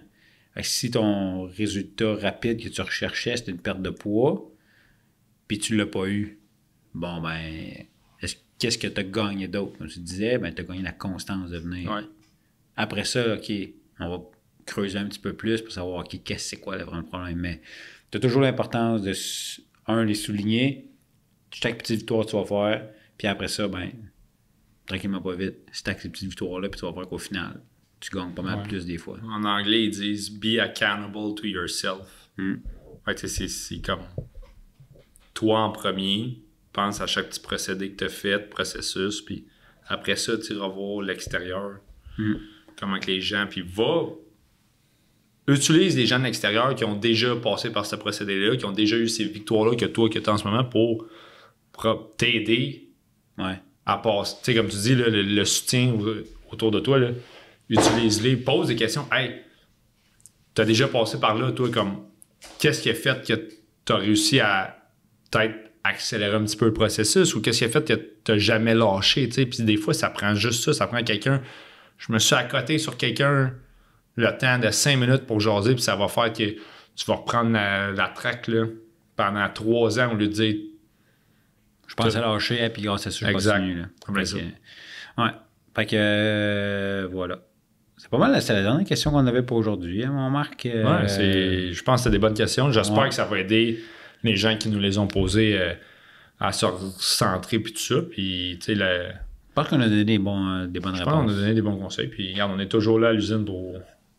Speaker 1: Fait que si ton résultat rapide que tu recherchais, c'était une perte de poids, puis tu l'as pas eu, bon, ben, qu'est-ce que tu as gagné d'autre? Comme tu disais, ben, tu as gagné la constance de venir.
Speaker 2: Ouais.
Speaker 1: Après ça, OK, on va creuser un petit peu plus pour savoir, OK, c'est quoi le vrai problème. Mais tu as toujours l'importance de, les souligner, chaque petite victoire que tu vas faire, puis après ça, ben, tranquillement pas vite, stack ces petites victoires-là, puis tu vas voir qu'au final, tu gagnes pas mal plus des fois.
Speaker 2: En anglais, ils disent « be accountable to yourself ». Fait que c'est comme toi en premier, pense à chaque petit procédé que tu as fait, processus, puis après ça, tu vas voir l'extérieur, comment que les gens, puis utilise les gens de l'extérieur qui ont déjà passé par ce procédé-là, qui ont déjà eu ces victoires-là que toi, que tu as en ce moment pour t'aider à passer. Tu sais, comme tu dis, là, le soutien autour de toi, là, utilise-les, pose des questions. Hey, tu as déjà passé par là, toi, comme qu'est-ce qui a fait que tu as réussi à peut-être accélérer un petit peu le processus ou qu'est-ce qui a fait que tu n'as jamais lâché, tu sais. Puis des fois, ça prend juste ça prend quelqu'un. Je me suis accoté sur quelqu'un le temps de 5 minutes pour jaser, puis ça va faire que tu vas reprendre la track là, pendant 3 ans au lieu de dire.
Speaker 1: Je pense à lâcher, puis grâce à ça, je continue. Là.
Speaker 2: Comme ça.
Speaker 1: Ouais. Fait que voilà. C'est pas mal, c'est la dernière question qu'on avait pour aujourd'hui, hein, mon Marc.
Speaker 2: Je pense que c'est des bonnes questions. J'espère que ça va aider les gens qui nous les ont posées à se recentrer puis tout ça. Puis, tu sais,
Speaker 1: je pense qu'on a donné des bonnes réponses.
Speaker 2: Je pense qu'on a donné des bons conseils. Puis, regarde, on est toujours là à l'usine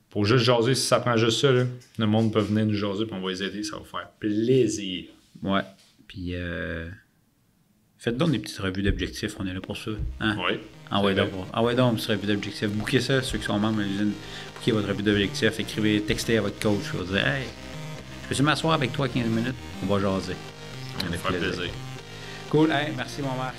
Speaker 2: pour juste jaser. Si ça prend juste ça, là, le monde peut venir nous jaser puis on va les aider. Ça va faire plaisir.
Speaker 1: Ouais. Puis, faites donc des petites revues d'objectifs. On est là pour ça. Hein?
Speaker 2: Oui.
Speaker 1: Envoyez donc une petite revue d'objectifs. Bouquez ça, ceux qui sont membres de l'usine. Bouquez votre revue d'objectifs. Écrivez, textez à votre coach. Vous dire, hey, je peux-tu m'asseoir avec toi 15 minutes? On va jaser.
Speaker 2: On est fait plaisir.
Speaker 1: Cool. Hey, merci, mon Marc.